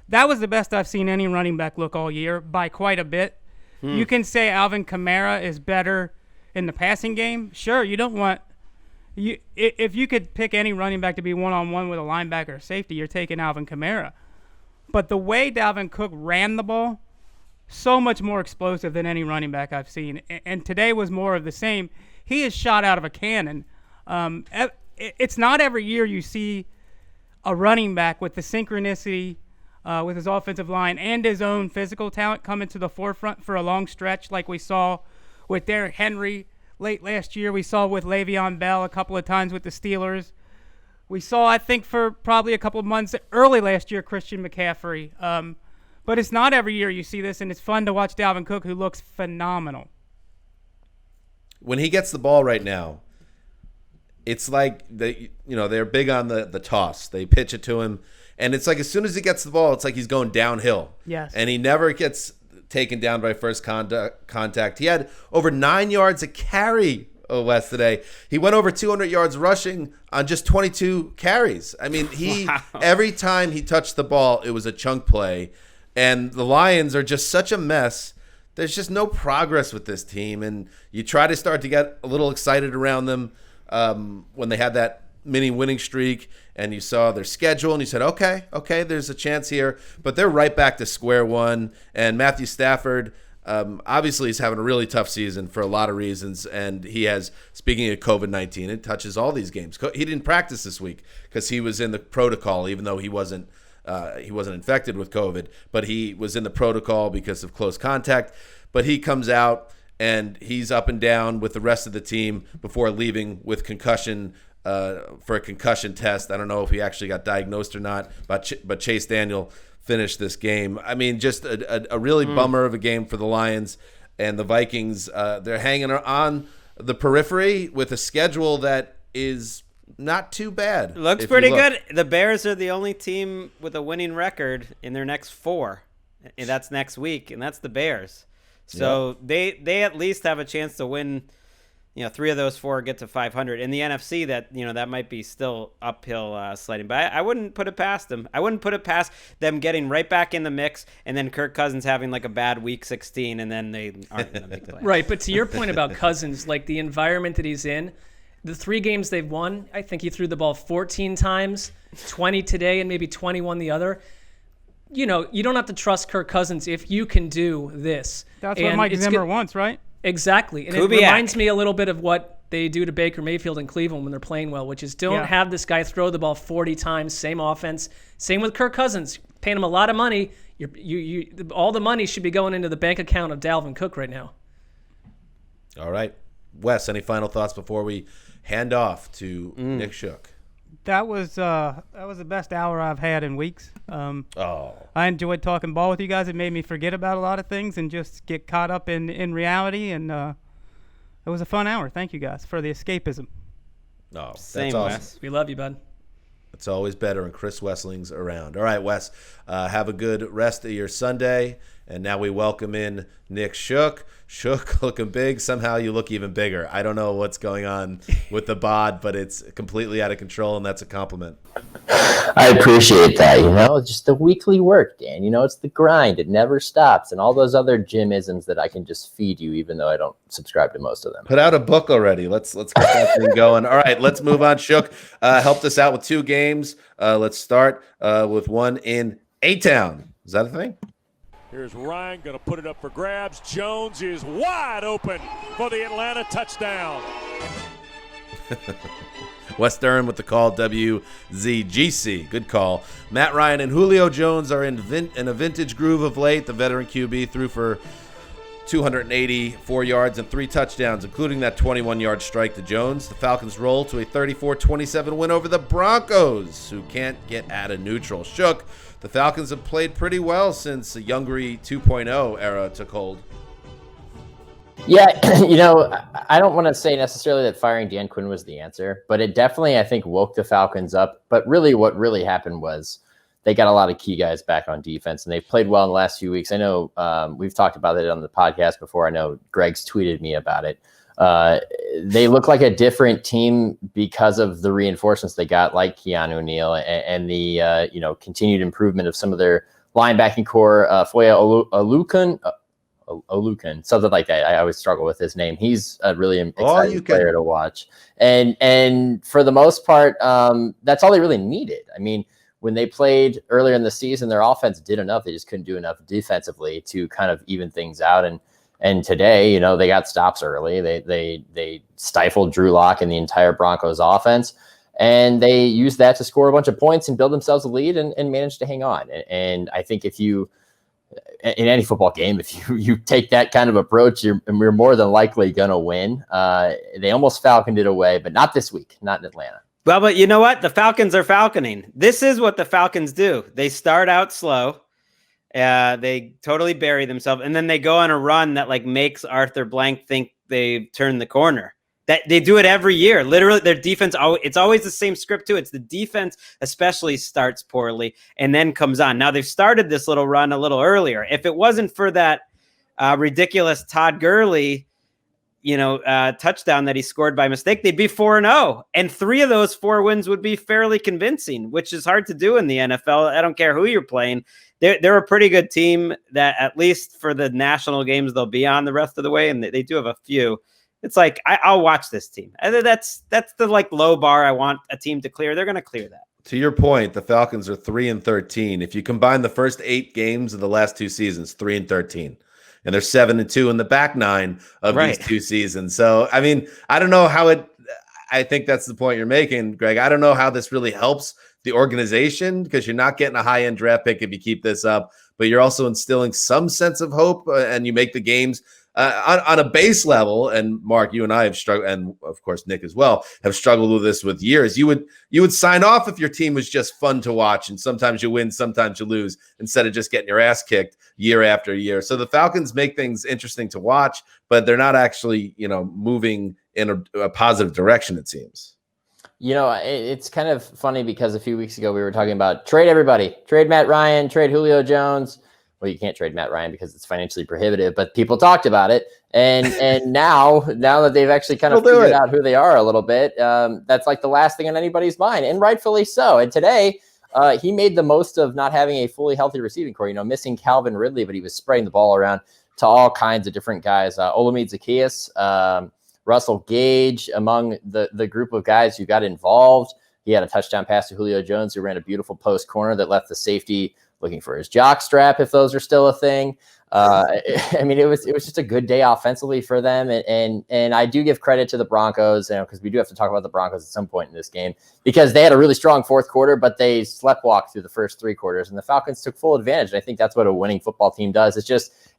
That was the best I've seen any running back look all year by quite a bit. You can say Alvin Kamara is better in the passing game. Sure, you don't want – if you could pick any running back to be one-on-one with a linebacker or safety, you're taking Alvin Kamara. But the way Dalvin Cook ran the ball, so much more explosive than any running back I've seen. And today was more of the same. He is shot out of a cannon. It's not every year you see a running back with the synchronicity with his offensive line and his own physical talent coming to the forefront for a long stretch like we saw with Derrick Henry late last year. We saw with Le'Veon Bell a couple of times with the Steelers. We saw, I think, for probably a couple of months early last year, Christian McCaffrey. But it's not every year you see this, and it's fun to watch Dalvin Cook, who looks phenomenal. when he gets the ball right now, it's like they're big on the toss. They pitch it to him, and it's like as soon as he gets the ball, it's like he's going downhill. Yes. And he never gets taken down by first contact. He had over 9 yards a carry, Wes, today. He went over 200 yards rushing on just 22 carries. I mean, every time he touched the ball, it was a chunk play. And the Lions are just such a mess. There's just no progress with this team. And you try to start to get a little excited around them when they had that mini winning streak and you saw their schedule and you said, okay, there's a chance here. But they're right back to square one. And Matthew Stafford obviously he's having a really tough season for a lot of reasons. And he has, speaking of COVID-19, it touches all these games. He didn't practice this week because he was in the protocol, even though he wasn't infected with COVID, but he was in the protocol because of close contact. But he comes out and he's up and down with the rest of the team before leaving with concussion for a concussion test. I don't know if he actually got diagnosed or not, but Chase Daniel finished this game. I mean, just a really bummer of a game for the Lions and the Vikings. They're hanging on the periphery with a schedule that is not too bad. Looks pretty good. The Bears are the only team with a winning record in their next 4. And that's next week, and that's the Bears. So they at least have a chance to win, 3 of those 4 get to 500. In the NFC, that might be still uphill sledding. But I wouldn't put it past them. I wouldn't put it past them getting right back in the mix and then Kirk Cousins having like a bad week 16 and then they aren't going to make the playoffs. Right, but to your point about Cousins, like the environment that he's in, the 3 games they've won, I think he threw the ball 14 times, 20 today and maybe 21 the other. You don't have to trust Kirk Cousins if you can do this. That's what Mike Zimmer wants, right? Exactly. And Kubiak. It reminds me a little bit of what they do to Baker Mayfield in Cleveland when they're playing well, which is don't have this guy throw the ball 40 times, same offense. Same with Kirk Cousins. Paying him a lot of money. All the money should be going into the bank account of Dalvin Cook right now. All right. Wes, any final thoughts before we hand off to Nick Shook? That was the best hour I've had in weeks. I enjoyed talking ball with you guys. It made me forget about a lot of things and just get caught up in reality. And it was a fun hour. Thank you guys for the escapism. Oh, Same, that's awesome. Wes. We love you, bud. It's always better when Chris Wesseling's around. All right, Wes, have a good rest of your Sunday. And now we welcome in Nick Shook. Shook looking big. Somehow you look even bigger. I don't know what's going on with the bod, but it's completely out of control, and that's a compliment. I appreciate that. Just the weekly work, Dan. It's the grind. It never stops. And all those other gym-isms that I can just feed you, even though I don't subscribe to most of them. Put out a book already. Let's get that thing going. All right, let's move on. Shook helped us out with 2 games. Let's start with one in A-Town. Is that a thing? Here's Ryan going to put it up for grabs. Jones is wide open for the Atlanta touchdown. Wes Durham with the call, WZGC. Good call. Matt Ryan and Julio Jones are in a vintage groove of late. The veteran QB threw for 284 yards and 3 touchdowns, including that 21-yard strike to Jones. The Falcons roll to a 34-27 win over the Broncos, who can't get out of neutral. Shook. The Falcons have played pretty well since the Youngry 2.0 era took hold. Yeah, I don't want to say necessarily that firing Dan Quinn was the answer, but it definitely, I think, woke the Falcons up. But really what really happened was they got a lot of key guys back on defense, and they've played well in the last few weeks. I know we've talked about it on the podcast before. I know Gregg's tweeted me about it. They look like a different team because of the reinforcements they got, like Keanu Neal and the continued improvement of some of their linebacking core. Foya Olukan, something like that. I always struggle with his name. He's a really exciting player to watch. And for the most part, that's all they really needed. I mean, when they played earlier in the season, their offense did enough. They just couldn't do enough defensively to kind of even things out. And today, they got stops early. They stifled Drew Lock and the entire Broncos offense, and they used that to score a bunch of points and build themselves a lead and managed to hang on. And I think if you, in any football game, if you take that kind of approach, you're more than likely going to win. They almost falconed it away, but not this week, not in Atlanta. Well, but you know what? The Falcons are falconing. This is what the Falcons do. They start out slow. They totally bury themselves, and then they go on a run that makes Arthur Blank think they turned the corner. That they do it every year. Literally, their defense, it's always the same script too. It's the defense especially starts poorly and then comes on. Now they've started this little run a little earlier. If it wasn't for that ridiculous Todd Gurley, touchdown that he scored by mistake, they'd be 4-0. And 3 of those 4 wins would be fairly convincing, which is hard to do in the NFL. I don't care who you're playing. They're a pretty good team that at least for the national games, they'll be on the rest of the way. And they do have a few. It's like, I'll watch this team. That's the like low bar I want a team to clear. They're going to clear that. To your point, the Falcons are 3-13. If you combine the first 8 games of the last 2 seasons, 3-13. And they're 7-2 in the back 9 of these 2 seasons. So, I mean, I don't know how I think that's the point you're making, Greg. I don't know how this really helps the organization because you're not getting a high-end draft pick if you keep this up, but you're also instilling some sense of hope and you make the games on a base level. And Mark, you and I have struggled, and of course Nick as well, have struggled with this with years. You would sign off if your team was just fun to watch, and sometimes you win, sometimes you lose, instead of just getting your ass kicked year after year. So the Falcons make things interesting to watch, but they're not actually, moving in a positive direction, it seems. It's kind of funny because a few weeks ago we were talking about trade everybody, trade Matt Ryan, trade Julio Jones. Well, you can't trade Matt Ryan because it's financially prohibitive, but people talked about it. And now that they've actually kind of figured out who they are a little bit, that's like the last thing on anybody's mind, and rightfully so. And today he made the most of not having a fully healthy receiving core, missing Calvin Ridley, but he was spraying the ball around to all kinds of different guys. Olamide Zaccheaus, Russell Gage, among the group of guys who got involved. He had a touchdown pass to Julio Jones, who ran a beautiful post corner that left the safety looking for his jock strap, if those are still a thing. It was just a good day offensively for them. And I do give credit to the Broncos, because we do have to talk about the Broncos at some point in this game, because they had a really strong fourth quarter, but they sleptwalked through the first 3 quarters, and the Falcons took full advantage. And I think that's what a winning football team does.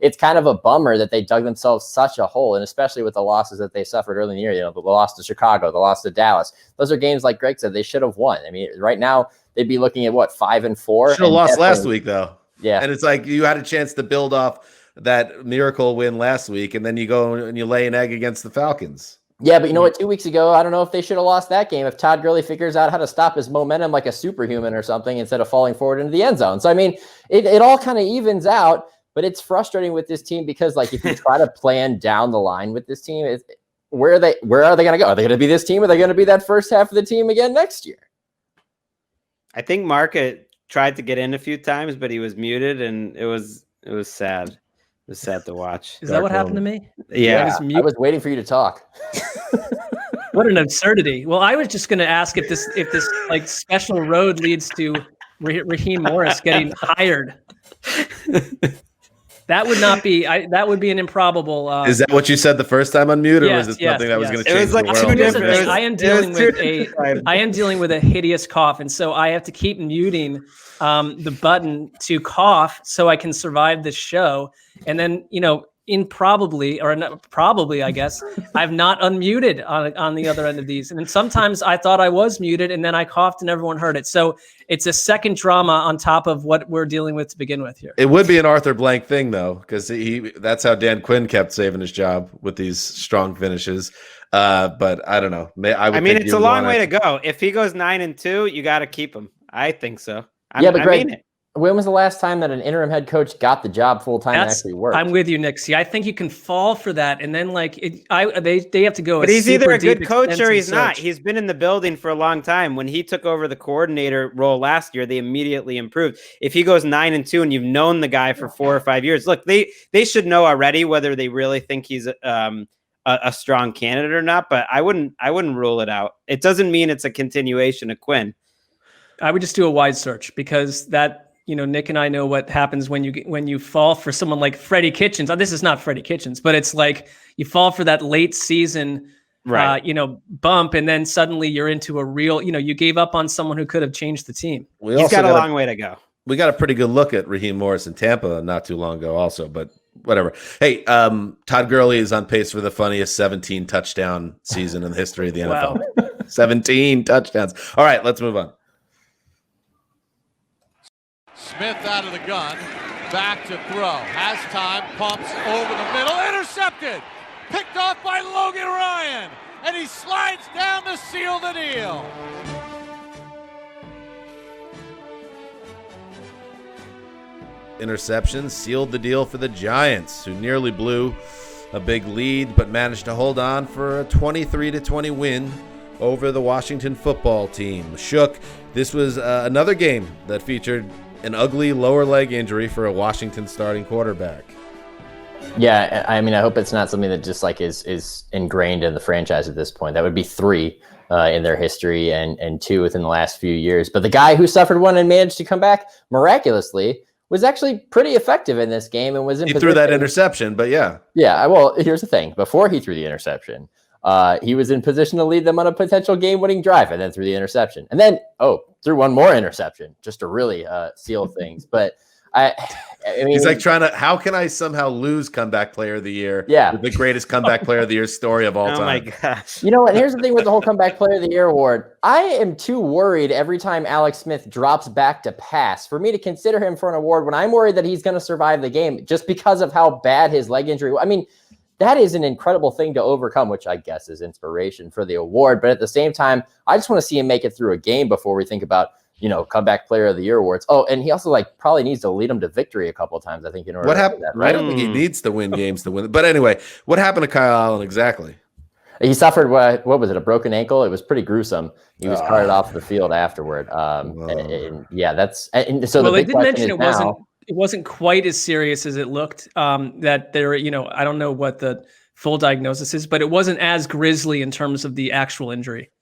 It's kind of a bummer that they dug themselves such a hole, and especially with the losses that they suffered early in the year, the loss to Chicago, the loss to Dallas. Those are games, like Greg said, they should have won. Right now they'd be looking at 5-4. Should have lost last week though. Yeah. And it's like you had a chance to build off that miracle win last week, and then you go and you lay an egg against the Falcons. Yeah, but you know what? 2 weeks ago, I don't know if they should have lost that game if Todd Gurley figures out how to stop his momentum like a superhuman or something instead of falling forward into the end zone. So, it all kind of evens out, but it's frustrating with this team because, if you try to plan down the line with this team, where are they going to go? Are they going to be this team? Or are they going to be that first half of the team again next year? I think Marc tried to get in a few times, but he was muted, and it was sad. It was sad to watch. Is that what happened to me? Yeah. I was waiting for you to talk. What an absurdity. Well, I was just going to ask if this special road leads to Raheem Morris getting hired. That would not be. That would be an improbable. Is that what you said the first time on mute, or was it something that was going to change the world? Two different. I am dealing with a hideous cough, and so I have to keep muting the button to cough so I can survive this show. And then I guess I've not unmuted on the other end of these. And then sometimes I thought I was muted, and then I coughed and everyone heard it. So it's a second drama on top of what we're dealing with to begin with here. It would be an Arthur Blank thing, though, because that's how Dan Quinn kept saving his job with these strong finishes. But I don't know. It's a long way to go. If he goes 9-2, you got to keep him. I think so. Greg, when was the last time that an interim head coach got the job full time and actually worked? I'm with you, Nick. See, I think you can fall for that, and then they have to go. But he's either a good coach or he's not. He's been in the building for a long time. When he took over the coordinator role last year, they immediately improved. If he goes 9-2 and you've known the guy for 4 or 5 years, look, they should know already whether they really think he's a strong candidate or not. But I wouldn't rule it out. It doesn't mean it's a continuation of Quinn. I would just do a wide search because that. Nick and I know what happens when you fall for someone like Freddie Kitchens. This is not Freddie Kitchens, but it's like you fall for that late season, bump, and then suddenly you're into a real, you gave up on someone who could have changed the team. He's got a long way to go. We got a pretty good look at Raheem Morris in Tampa not too long ago also, but whatever. Hey, Todd Gurley is on pace for the funniest 17 touchdown season in the history of the NFL. Wow. 17 touchdowns. All right, let's move on. Smith out of the gun, back to throw, has time, pumps over the middle, intercepted. picked off by Logan Ryan, and he slides down to seal the deal. Interception sealed the deal for the Giants, who nearly blew a big lead but managed to hold on for a 23-20 win over the Washington football team. Shook, this was another game that featured an ugly lower leg injury for a Washington starting quarterback. Yeah, I mean, I hope it's not something that just like is ingrained in the franchise at this point. That would be 3 in their history and 2 within the last few years. But the guy who suffered one and managed to come back miraculously was actually pretty effective in this game and was in. He threw that interception, but yeah. Yeah, well, here's the thing. Before he threw the interception, he was in position to lead them on a potential game-winning drive, and then threw the interception, and then threw one more interception just to really seal things. But I mean, he's like trying to. How can I somehow lose comeback player of the year? Yeah, with the greatest comeback player of the year story of all time. Oh my gosh! You know, and here's the thing with the whole comeback player of the year award. I am too worried every time Alex Smith drops back to pass for me to consider him for an award when I'm worried that he's going to survive the game just because of how bad his leg injury. I mean, that is an incredible thing to overcome, which I guess is inspiration for the award. But at the same time, I just want to see him make it through a game before we think about, you know, comeback player of the year awards. Oh, and he also probably needs to lead them to victory a couple of times, I think, in order what to happened? do that, right? I don't think he needs to win games to win. But anyway, what happened to Kyle Allen exactly? He suffered what was it? A broken ankle. It was pretty gruesome. He was carted off the field afterward. And yeah, that's and so. Well, the they big did question mention is it wasn't quite as serious as it looked. That there, you know, I don't know what the full diagnosis is, but it wasn't as grisly in terms of the actual injury.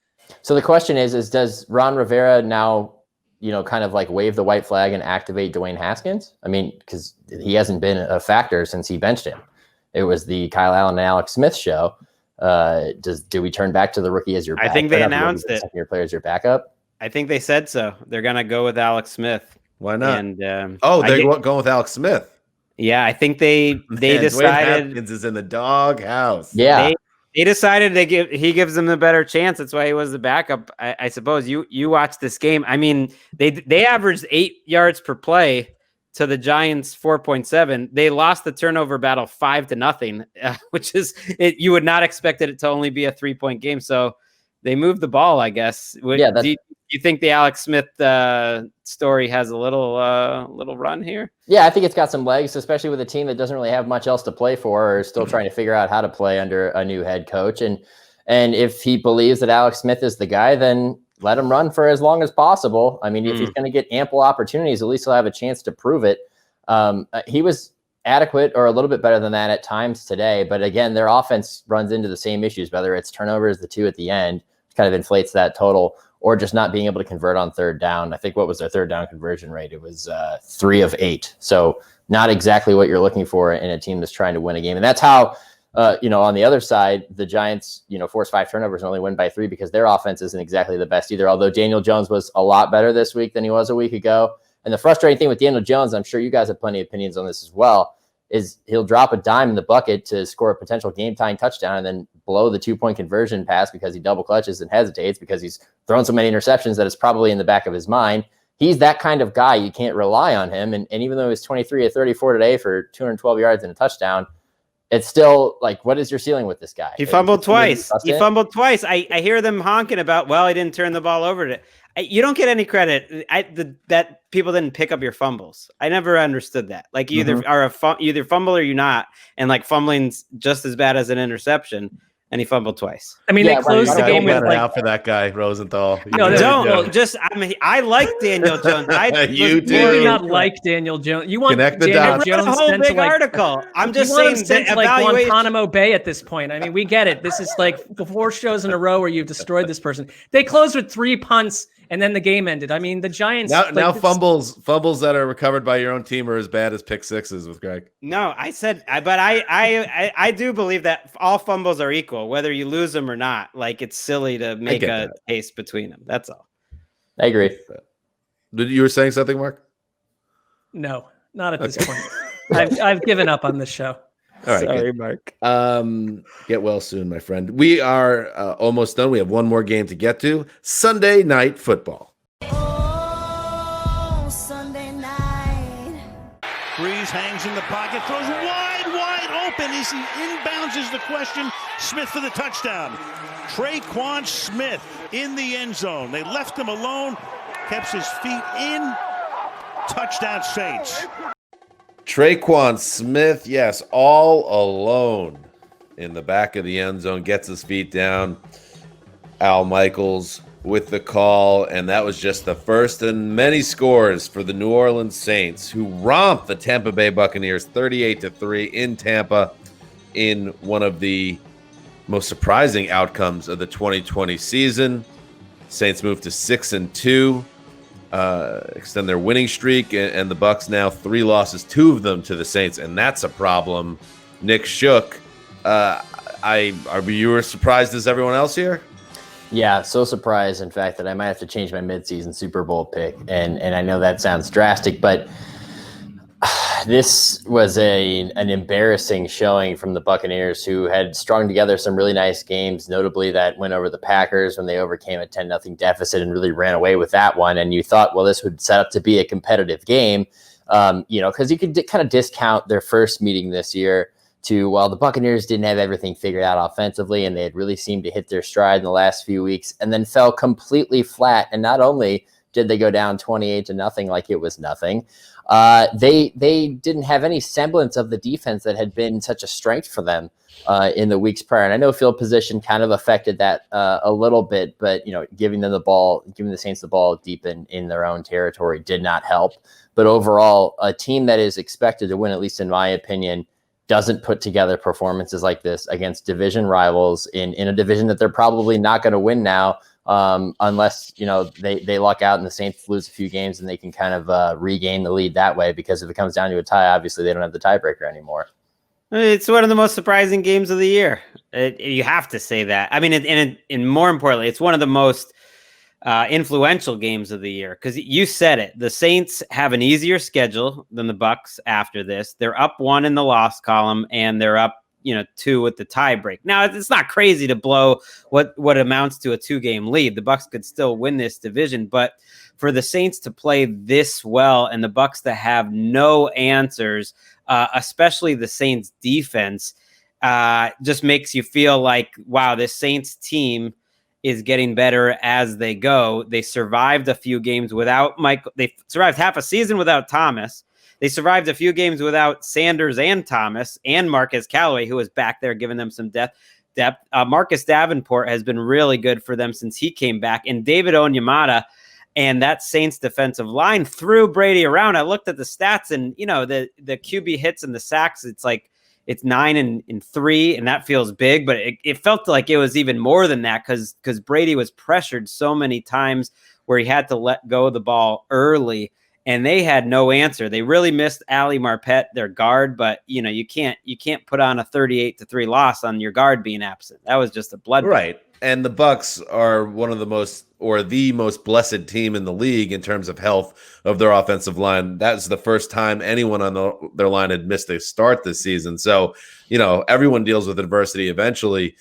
So the question is does Ron Rivera now, you know, kind of like wave the white flag and activate Dwayne Haskins? I mean, because he hasn't been a factor since he benched him. It was the Kyle Allen and Alex Smith show. Do we turn back to the rookie as your backup? I think they announced it. Your player as your backup? I think they said so. They're going to go with Alex Smith. Why not? And they're going with Alex Smith. Yeah, I think they decided Haskins is in the doghouse. Yeah. They decided he gives them the better chance. That's why he was the backup. I suppose you watched this game. I mean, they averaged 8 yards per play to the Giants 4.7. They lost the turnover battle 5-0, which is you would not expect it to only be a 3-point game. So they moved the ball, I guess. Yeah. Do you think the Alex Smith story has a little run here? Yeah, I think it's got some legs, especially with a team that doesn't really have much else to play for, or is still trying to figure out how to play under a new head coach. And if he believes that Alex Smith is the guy, then let him run for as long as possible. I mean, if he's going to get ample opportunities, at least he'll have a chance to prove it. He was adequate or a little bit better than that at times today. But again, their offense runs into the same issues, whether it's turnovers, the 2 at the end, kind of inflates that total, or just not being able to convert on third down. I think what was their third down conversion rate? It was 3 of 8. So not exactly what you're looking for in a team that's trying to win a game. And that's how, on the other side, the Giants, force 5 turnovers and only win by 3 because their offense isn't exactly the best either. Although Daniel Jones was a lot better this week than he was a week ago. And the frustrating thing with Daniel Jones, I'm sure you guys have plenty of opinions on this as well, is he'll drop a dime in the bucket to score a potential game-tying touchdown and then blow the 2-point conversion pass because he double clutches and hesitates because he's thrown so many interceptions that it's probably in the back of his mind. He's that kind of guy. You can't rely on him. And even though he was 23 of 34 today for 212 yards and a touchdown, it's still like, what is your ceiling with this guy? He fumbled twice. I hear them honking about, well, he didn't turn the ball over. You don't get any credit. That people didn't pick up your fumbles. I never understood that. Like you either fumble or you're not. And like fumbling's just as bad as an interception. And he fumbled twice. I mean, they closed the game with out for that guy, Rosenthal. I like Daniel Jones. You do not like Daniel Jones. You want Connect the Daniel dots. Jones a whole sent big to article. I'm just saying saying that like Guantanamo Bay at this point. I mean, we get it. This is like 4 shows in a row where you've destroyed this person. They closed with 3 punts. And then the game ended. I mean, the Giants. Now fumbles that are recovered by your own team are as bad as pick sixes with Gregg. No, I said, but I do believe that all fumbles are equal, whether you lose them or not. Like it's silly to make a case between them. That's all. I agree. You were saying something, Marc? No, not at this point. I've given up on this show. All right, sorry, good. Marc. Get well soon, my friend. We are almost done. We have one more game to get to. Sunday Night Football. Sunday night. Breeze hangs in the pocket, throws wide open. Is he inbounds is the question. Smith for the touchdown. Traquan Smith in the end zone. They left him alone, kept his feet in. Touchdown Saints. Traquan Smith, yes, all alone in the back of the end zone, gets his feet down. Al Michaels with the call, and that was just the first in many scores for the New Orleans Saints, who romped the Tampa Bay Buccaneers 38-3 in Tampa in one of the most surprising outcomes of the 2020 season. Saints moved to 6-2, extend their winning streak, and the Bucs now 3 losses, 2 of them to the Saints, and that's a problem. Nick Shook, are you as surprised as everyone else here? Yeah, so surprised, in fact, that I might have to change my midseason Super Bowl pick. And I know that sounds drastic, but this was an embarrassing showing from the Buccaneers, who had strung together some really nice games, notably that win over the Packers when they overcame a 10-0 deficit and really ran away with that one. And you thought, well, this would set up to be a competitive game, because you could kind of discount their first meeting this year to, well, the Buccaneers didn't have everything figured out offensively, and they had really seemed to hit their stride in the last few weeks, and then fell completely flat. And not only did they go down 28-0 like it was nothing, they didn't have any semblance of the defense that had been such a strength for them in the weeks prior. And I know field position kind of affected that a little bit, but giving the Saints the ball deep in their own territory did not help. But overall, a team that is expected to win, at least in my opinion, doesn't put together performances like this against division rivals in a division that they're probably not going to win now, unless they luck out and the Saints lose a few games and they can kind of regain the lead that way. Because if it comes down to a tie, obviously they don't have the tiebreaker anymore. It's one of the most surprising games of the year. You have to say that. I mean, and more importantly, it's one of the most influential games of the year, because you said it. The Saints have an easier schedule than the Bucs after this. They're up 1 in the loss column, and they're up 2 with the tie break. Now, it's not crazy to blow what amounts to a 2-game lead. The Bucs could still win this division, but for the Saints to play this well and the Bucs to have no answers, especially the Saints defense, just makes you feel like, wow, this Saints team is getting better as they go. They survived a few games without Michael. They survived half a season without Thomas. They survived a few games without Sanders and Thomas and Marcus Callaway, who was back there giving them some depth. Marcus Davenport has been really good for them since he came back. And David Onyemata and that Saints defensive line threw Brady around. I looked at the stats, and the QB hits and the sacks, it's 9 and 3, and that feels big, but it felt like it was even more than that, because Brady was pressured so many times where he had to let go of the ball early, and they had no answer. They really missed Ali Marpet, their guard, but you can't put on a 38-3 loss on your guard being absent. That was just a bloodbath. Right. And the Bucs are one of the most blessed team in the league in terms of health of their offensive line. That's the first time anyone on their line had missed a start this season. So, everyone deals with adversity eventually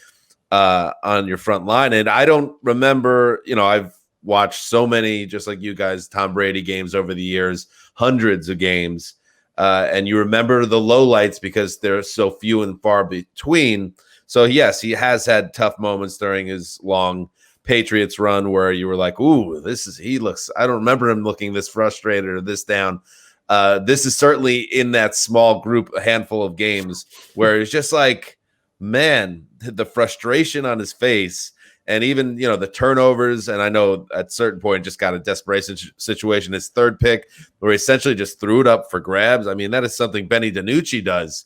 on your front line. And I don't remember, I've watched so many, just like you guys, Tom Brady games over the years, hundreds of games. And you remember the lowlights because they're so few and far between. So, yes, he has had tough moments during his long Patriots run where you were like, ooh, I don't remember him looking this frustrated or this down. This is certainly in that small group, a handful of games where it's just like, man, the frustration on his face and even, the turnovers. And I know at a certain point just got a desperation situation. His third pick where he essentially just threw it up for grabs. I mean, that is something Benny DiNucci does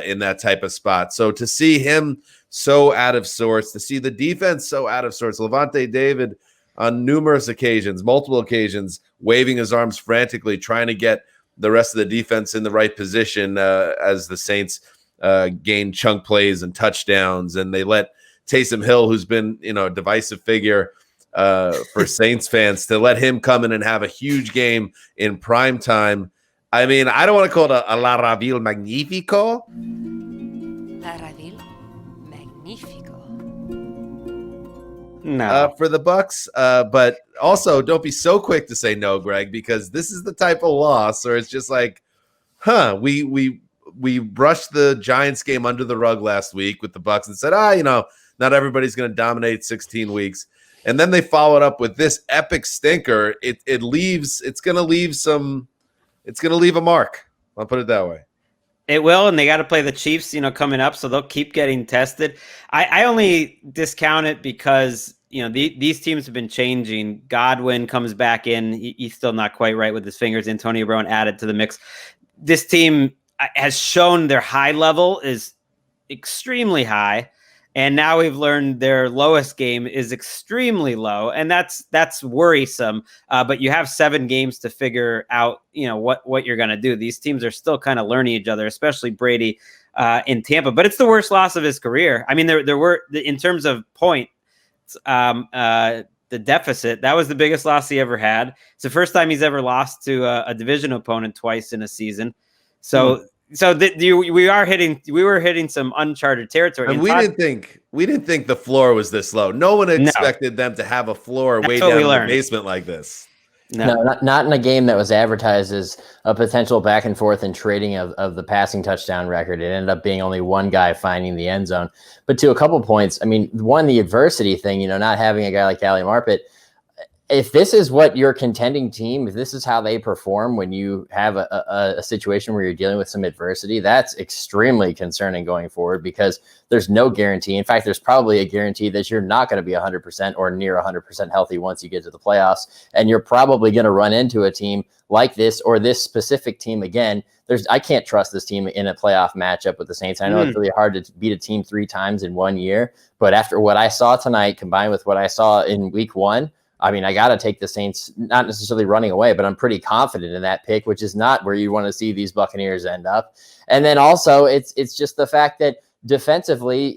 in that type of spot. So to see him so out of sorts, to see the defense so out of sorts, Levante David on multiple occasions, waving his arms frantically, trying to get the rest of the defense in the right position as the Saints gain chunk plays and touchdowns. And they let Taysom Hill, who's been, a divisive figure for Saints fans, to let him come in and have a huge game in prime time. I mean, I don't want to call it a La Raville Magnifico. La Raville Magnifico. No. For the Bucs, but also don't be so quick to say no, Greg, because this is the type of loss where it's just like, we brushed the Giants game under the rug last week with the Bucs and said, not everybody's going to dominate 16 weeks. And then they followed up with this epic stinker. It's going to leave a mark. I'll put it that way. It will, and they got to play the Chiefs, coming up, so they'll keep getting tested. I only discount it because, these teams have been changing. Godwin comes back in. He's still not quite right with his fingers. Antonio Brown added to the mix. This team has shown their high level is extremely high, and now we've learned their lowest game is extremely low, and that's worrisome. But you have 7 games to figure out, what you're going to do. These teams are still kind of learning each other, especially Brady in Tampa. But it's the worst loss of his career. I mean, there were, in terms of points, the deficit, that was the biggest loss he ever had. It's the first time he's ever lost to a division opponent twice in a season. So we were hitting some uncharted territory. And we didn't think the floor was this low. No one expected them to have a floor way down in the basement like this. No, not in a game that was advertised as a potential back and forth and trading of the passing touchdown record. It ended up being only one guy finding the end zone. But to a couple points, I mean, one, the adversity thing, not having a guy like Ali Marpet. If this is what your contending team, if this is how they perform when you have a situation where you're dealing with some adversity, that's extremely concerning going forward, because there's no guarantee. In fact, there's probably a guarantee that you're not going to be 100% or near 100% healthy once you get to the playoffs. And you're probably going to run into a team like this or this specific team again. I can't trust this team in a playoff matchup with the Saints. I know it's really hard to beat a team 3 times in 1 year, but after what I saw tonight, combined with what I saw in week 1, I mean, I got to take the Saints, not necessarily running away, but I'm pretty confident in that pick, which is not where you want to see these Buccaneers end up. And then also it's just the fact that defensively,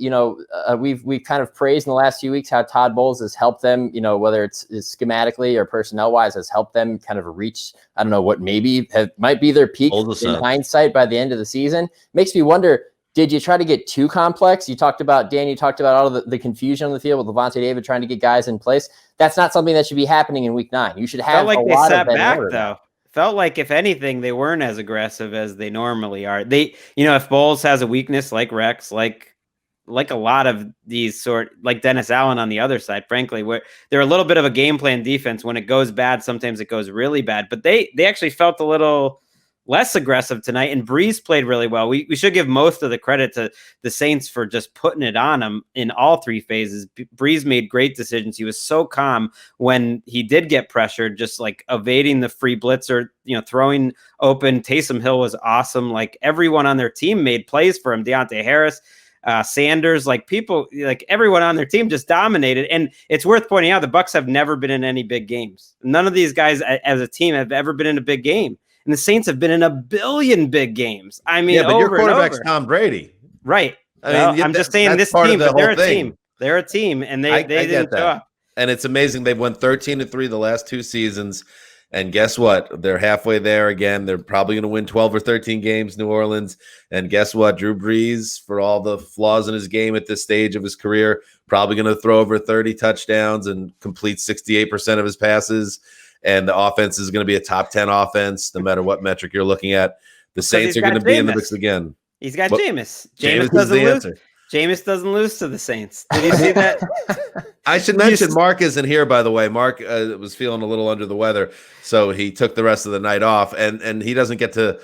we've kind of praised in the last few weeks how Todd Bowles has helped them, whether it's schematically or personnel wise, has helped them kind of reach, I don't know, what might be their peak in hindsight by the end of the season. Makes me wonder, did you try to get too complex? You talked about all of the confusion on the field with Levante David trying to get guys in place. That's not something that should be happening in week 9. You should have a lot of they sat back, though. Felt like, if anything, they weren't as aggressive as they normally are. If Bowles has a weakness like Rex, like a lot of these like Dennis Allen on the other side, frankly, where they're a little bit of a game plan defense. When it goes bad, sometimes it goes really bad. But they actually felt a little less aggressive tonight, and Breeze played really well. We should give most of the credit to the Saints for just putting it on them in all 3 phases. Breeze made great decisions. He was so calm when he did get pressured, just like evading the free blitzer, throwing open. Taysom Hill was awesome. Like, everyone on their team made plays for him. Deontay Harris, Sanders, everyone on their team just dominated. And it's worth pointing out, the Bucs have never been in any big games. None of these guys as a team have ever been in a big game. And the Saints have been in a billion big games. I mean, but your quarterback's Tom Brady. Right. I'm just saying this team, but they're a team. They're a team, and they didn't show up. And it's amazing. They've won 13-3 the last 2 seasons. And guess what? They're halfway there again. They're probably going to win 12 or 13 games, New Orleans. And guess what? Drew Brees, for all the flaws in his game at this stage of his career, probably going to throw over 30 touchdowns and complete 68% of his passes. And the offense is going to be a top 10 offense, no matter what metric you're looking at. The Saints are going to be in the mix again. He's got Jameis. Jameis doesn't lose. Jameis doesn't lose to the Saints. Did you see that? I should mention Marc isn't here, by the way. Marc was feeling a little under the weather, so he took the rest of the night off, and he doesn't get to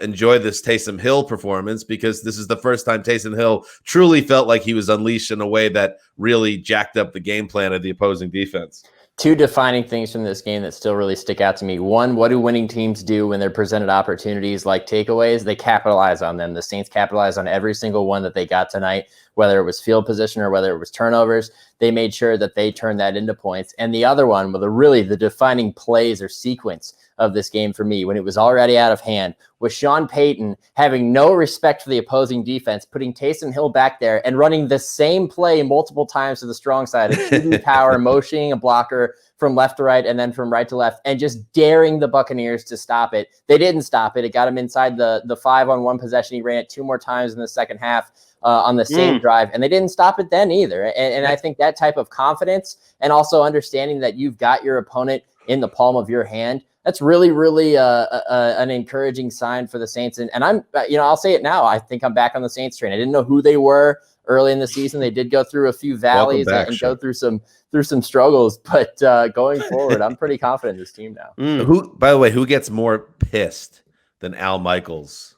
enjoy this Taysom Hill performance, because this is the first time Taysom Hill truly felt like he was unleashed in a way that really jacked up the game plan of the opposing defense. 2 defining things from this game that still really stick out to me. One, what do winning teams do when they're presented opportunities like takeaways? They capitalize on them. The Saints capitalized on every single one that they got tonight, whether it was field position or whether it was turnovers. They made sure that they turned that into points. And the other one, the defining plays or sequence of this game for me, when it was already out of hand, was Sean Payton having no respect for the opposing defense, putting Taysom Hill back there and running the same play multiple times to the strong side, a QB power, motioning a blocker from left to right and then from right to left, and just daring the Buccaneers to stop it. They didn't stop it. It got him inside the 5-on-1 possession. He ran it 2 more times in the second half on the same drive, and they didn't stop it then either. And I think that type of confidence, and also understanding that you've got your opponent in the palm of your hand, that's really, really an encouraging sign for the Saints. And I'm, I'll say it now. I think I'm back on the Saints train. I didn't know who they were early in the season. They did go through a few valleys and go through some struggles, but going forward, I'm pretty confident in this team now. Who, by the way, who gets more pissed than Al Michaels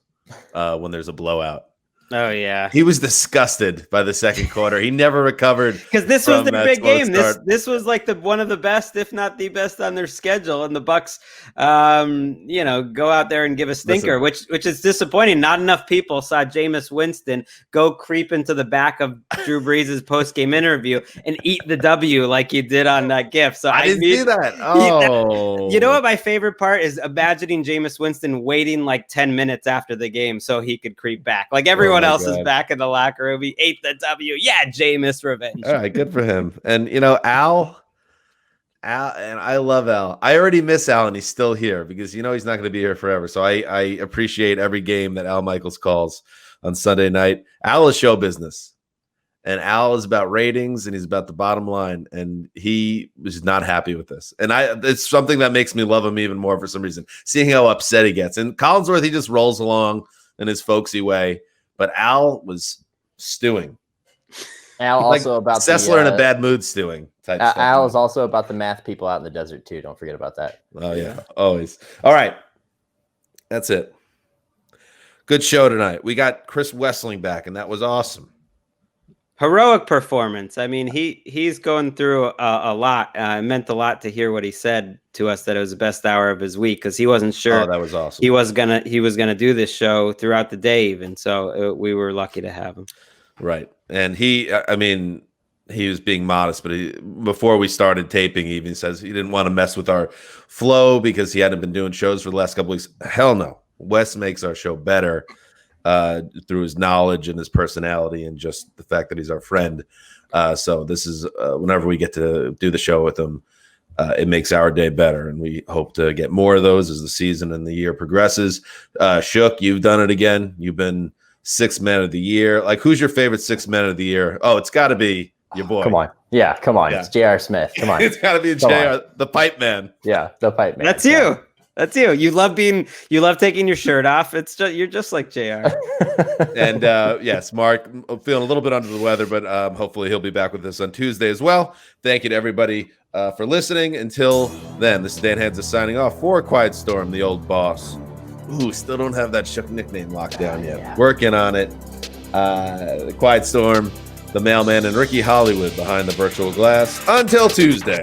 when there's a blowout? Oh, yeah. He was disgusted by the second quarter. He never recovered. Because this was their big game. This was like one of the best, if not the best on their schedule. And the Bucs, go out there and give a stinker, which is disappointing. Not enough people saw Jameis Winston go creep into the back of Drew Brees' post-game interview and eat the W like he did on that GIF. So I didn't see that. Oh. You know what my favorite part is? Imagining Jameis Winston waiting like 10 minutes after the game so he could creep back. Like everyone else is back in the locker room. He ate the W. Yeah, Jameis revenge. All right, good for him. And Al, and I love Al. I already miss Al, and he's still here because he's not going to be here forever. So I appreciate every game that Al Michaels calls on Sunday night. Al is show business, and Al is about ratings, and he's about the bottom line. And he was not happy with this, and it's something that makes me love him even more for some reason. Seeing how upset he gets, and Collinsworth, he just rolls along in his folksy way. But Al was stewing. Al also about Sessler in a bad mood stewing type stuff. Al is also about the math people out in the desert too. Don't forget about that. Oh yeah, always. All right, that's it. Good show tonight. We got Chris Wesseling back, and that was awesome. Heroic performance. I mean, he's going through a lot. It meant a lot to hear what he said to us, that it was the best hour of his week, because he wasn't sure. Oh, that was awesome. He was gonna do this show throughout the day, even. So we were lucky to have him. Right, and he was being modest, but before we started taping, he even says he didn't want to mess with our flow because he hadn't been doing shows for the last couple weeks. Hell no, Wes makes our show better. Through his knowledge and his personality and just the fact that he's our friend. So this is whenever we get to do the show with him, it makes our day better. And we hope to get more of those as the season and the year progresses. Shook, you've done it again. You've been 6th man of the year. Like, who's your favorite 6th man of the year? Oh, it's got to be your boy. Come on. Yeah, come on. Yeah. It's J.R. Smith. Come on. It's got to be J.R., the pipe man. Yeah, the pipe man. That's you. That's you. You love taking your shirt off. You're just like JR. And yes, Marc, I'm feeling a little bit under the weather, but hopefully he'll be back with us on Tuesday as well. Thank you to everybody for listening. Until then, this is Dan Hanzus signing off for Quiet Storm, the old boss. Ooh, still don't have that Shook nickname locked down yet. Yeah. Working on it. The Quiet Storm, the mailman, and Ricky Hollywood behind the virtual glass. Until Tuesday.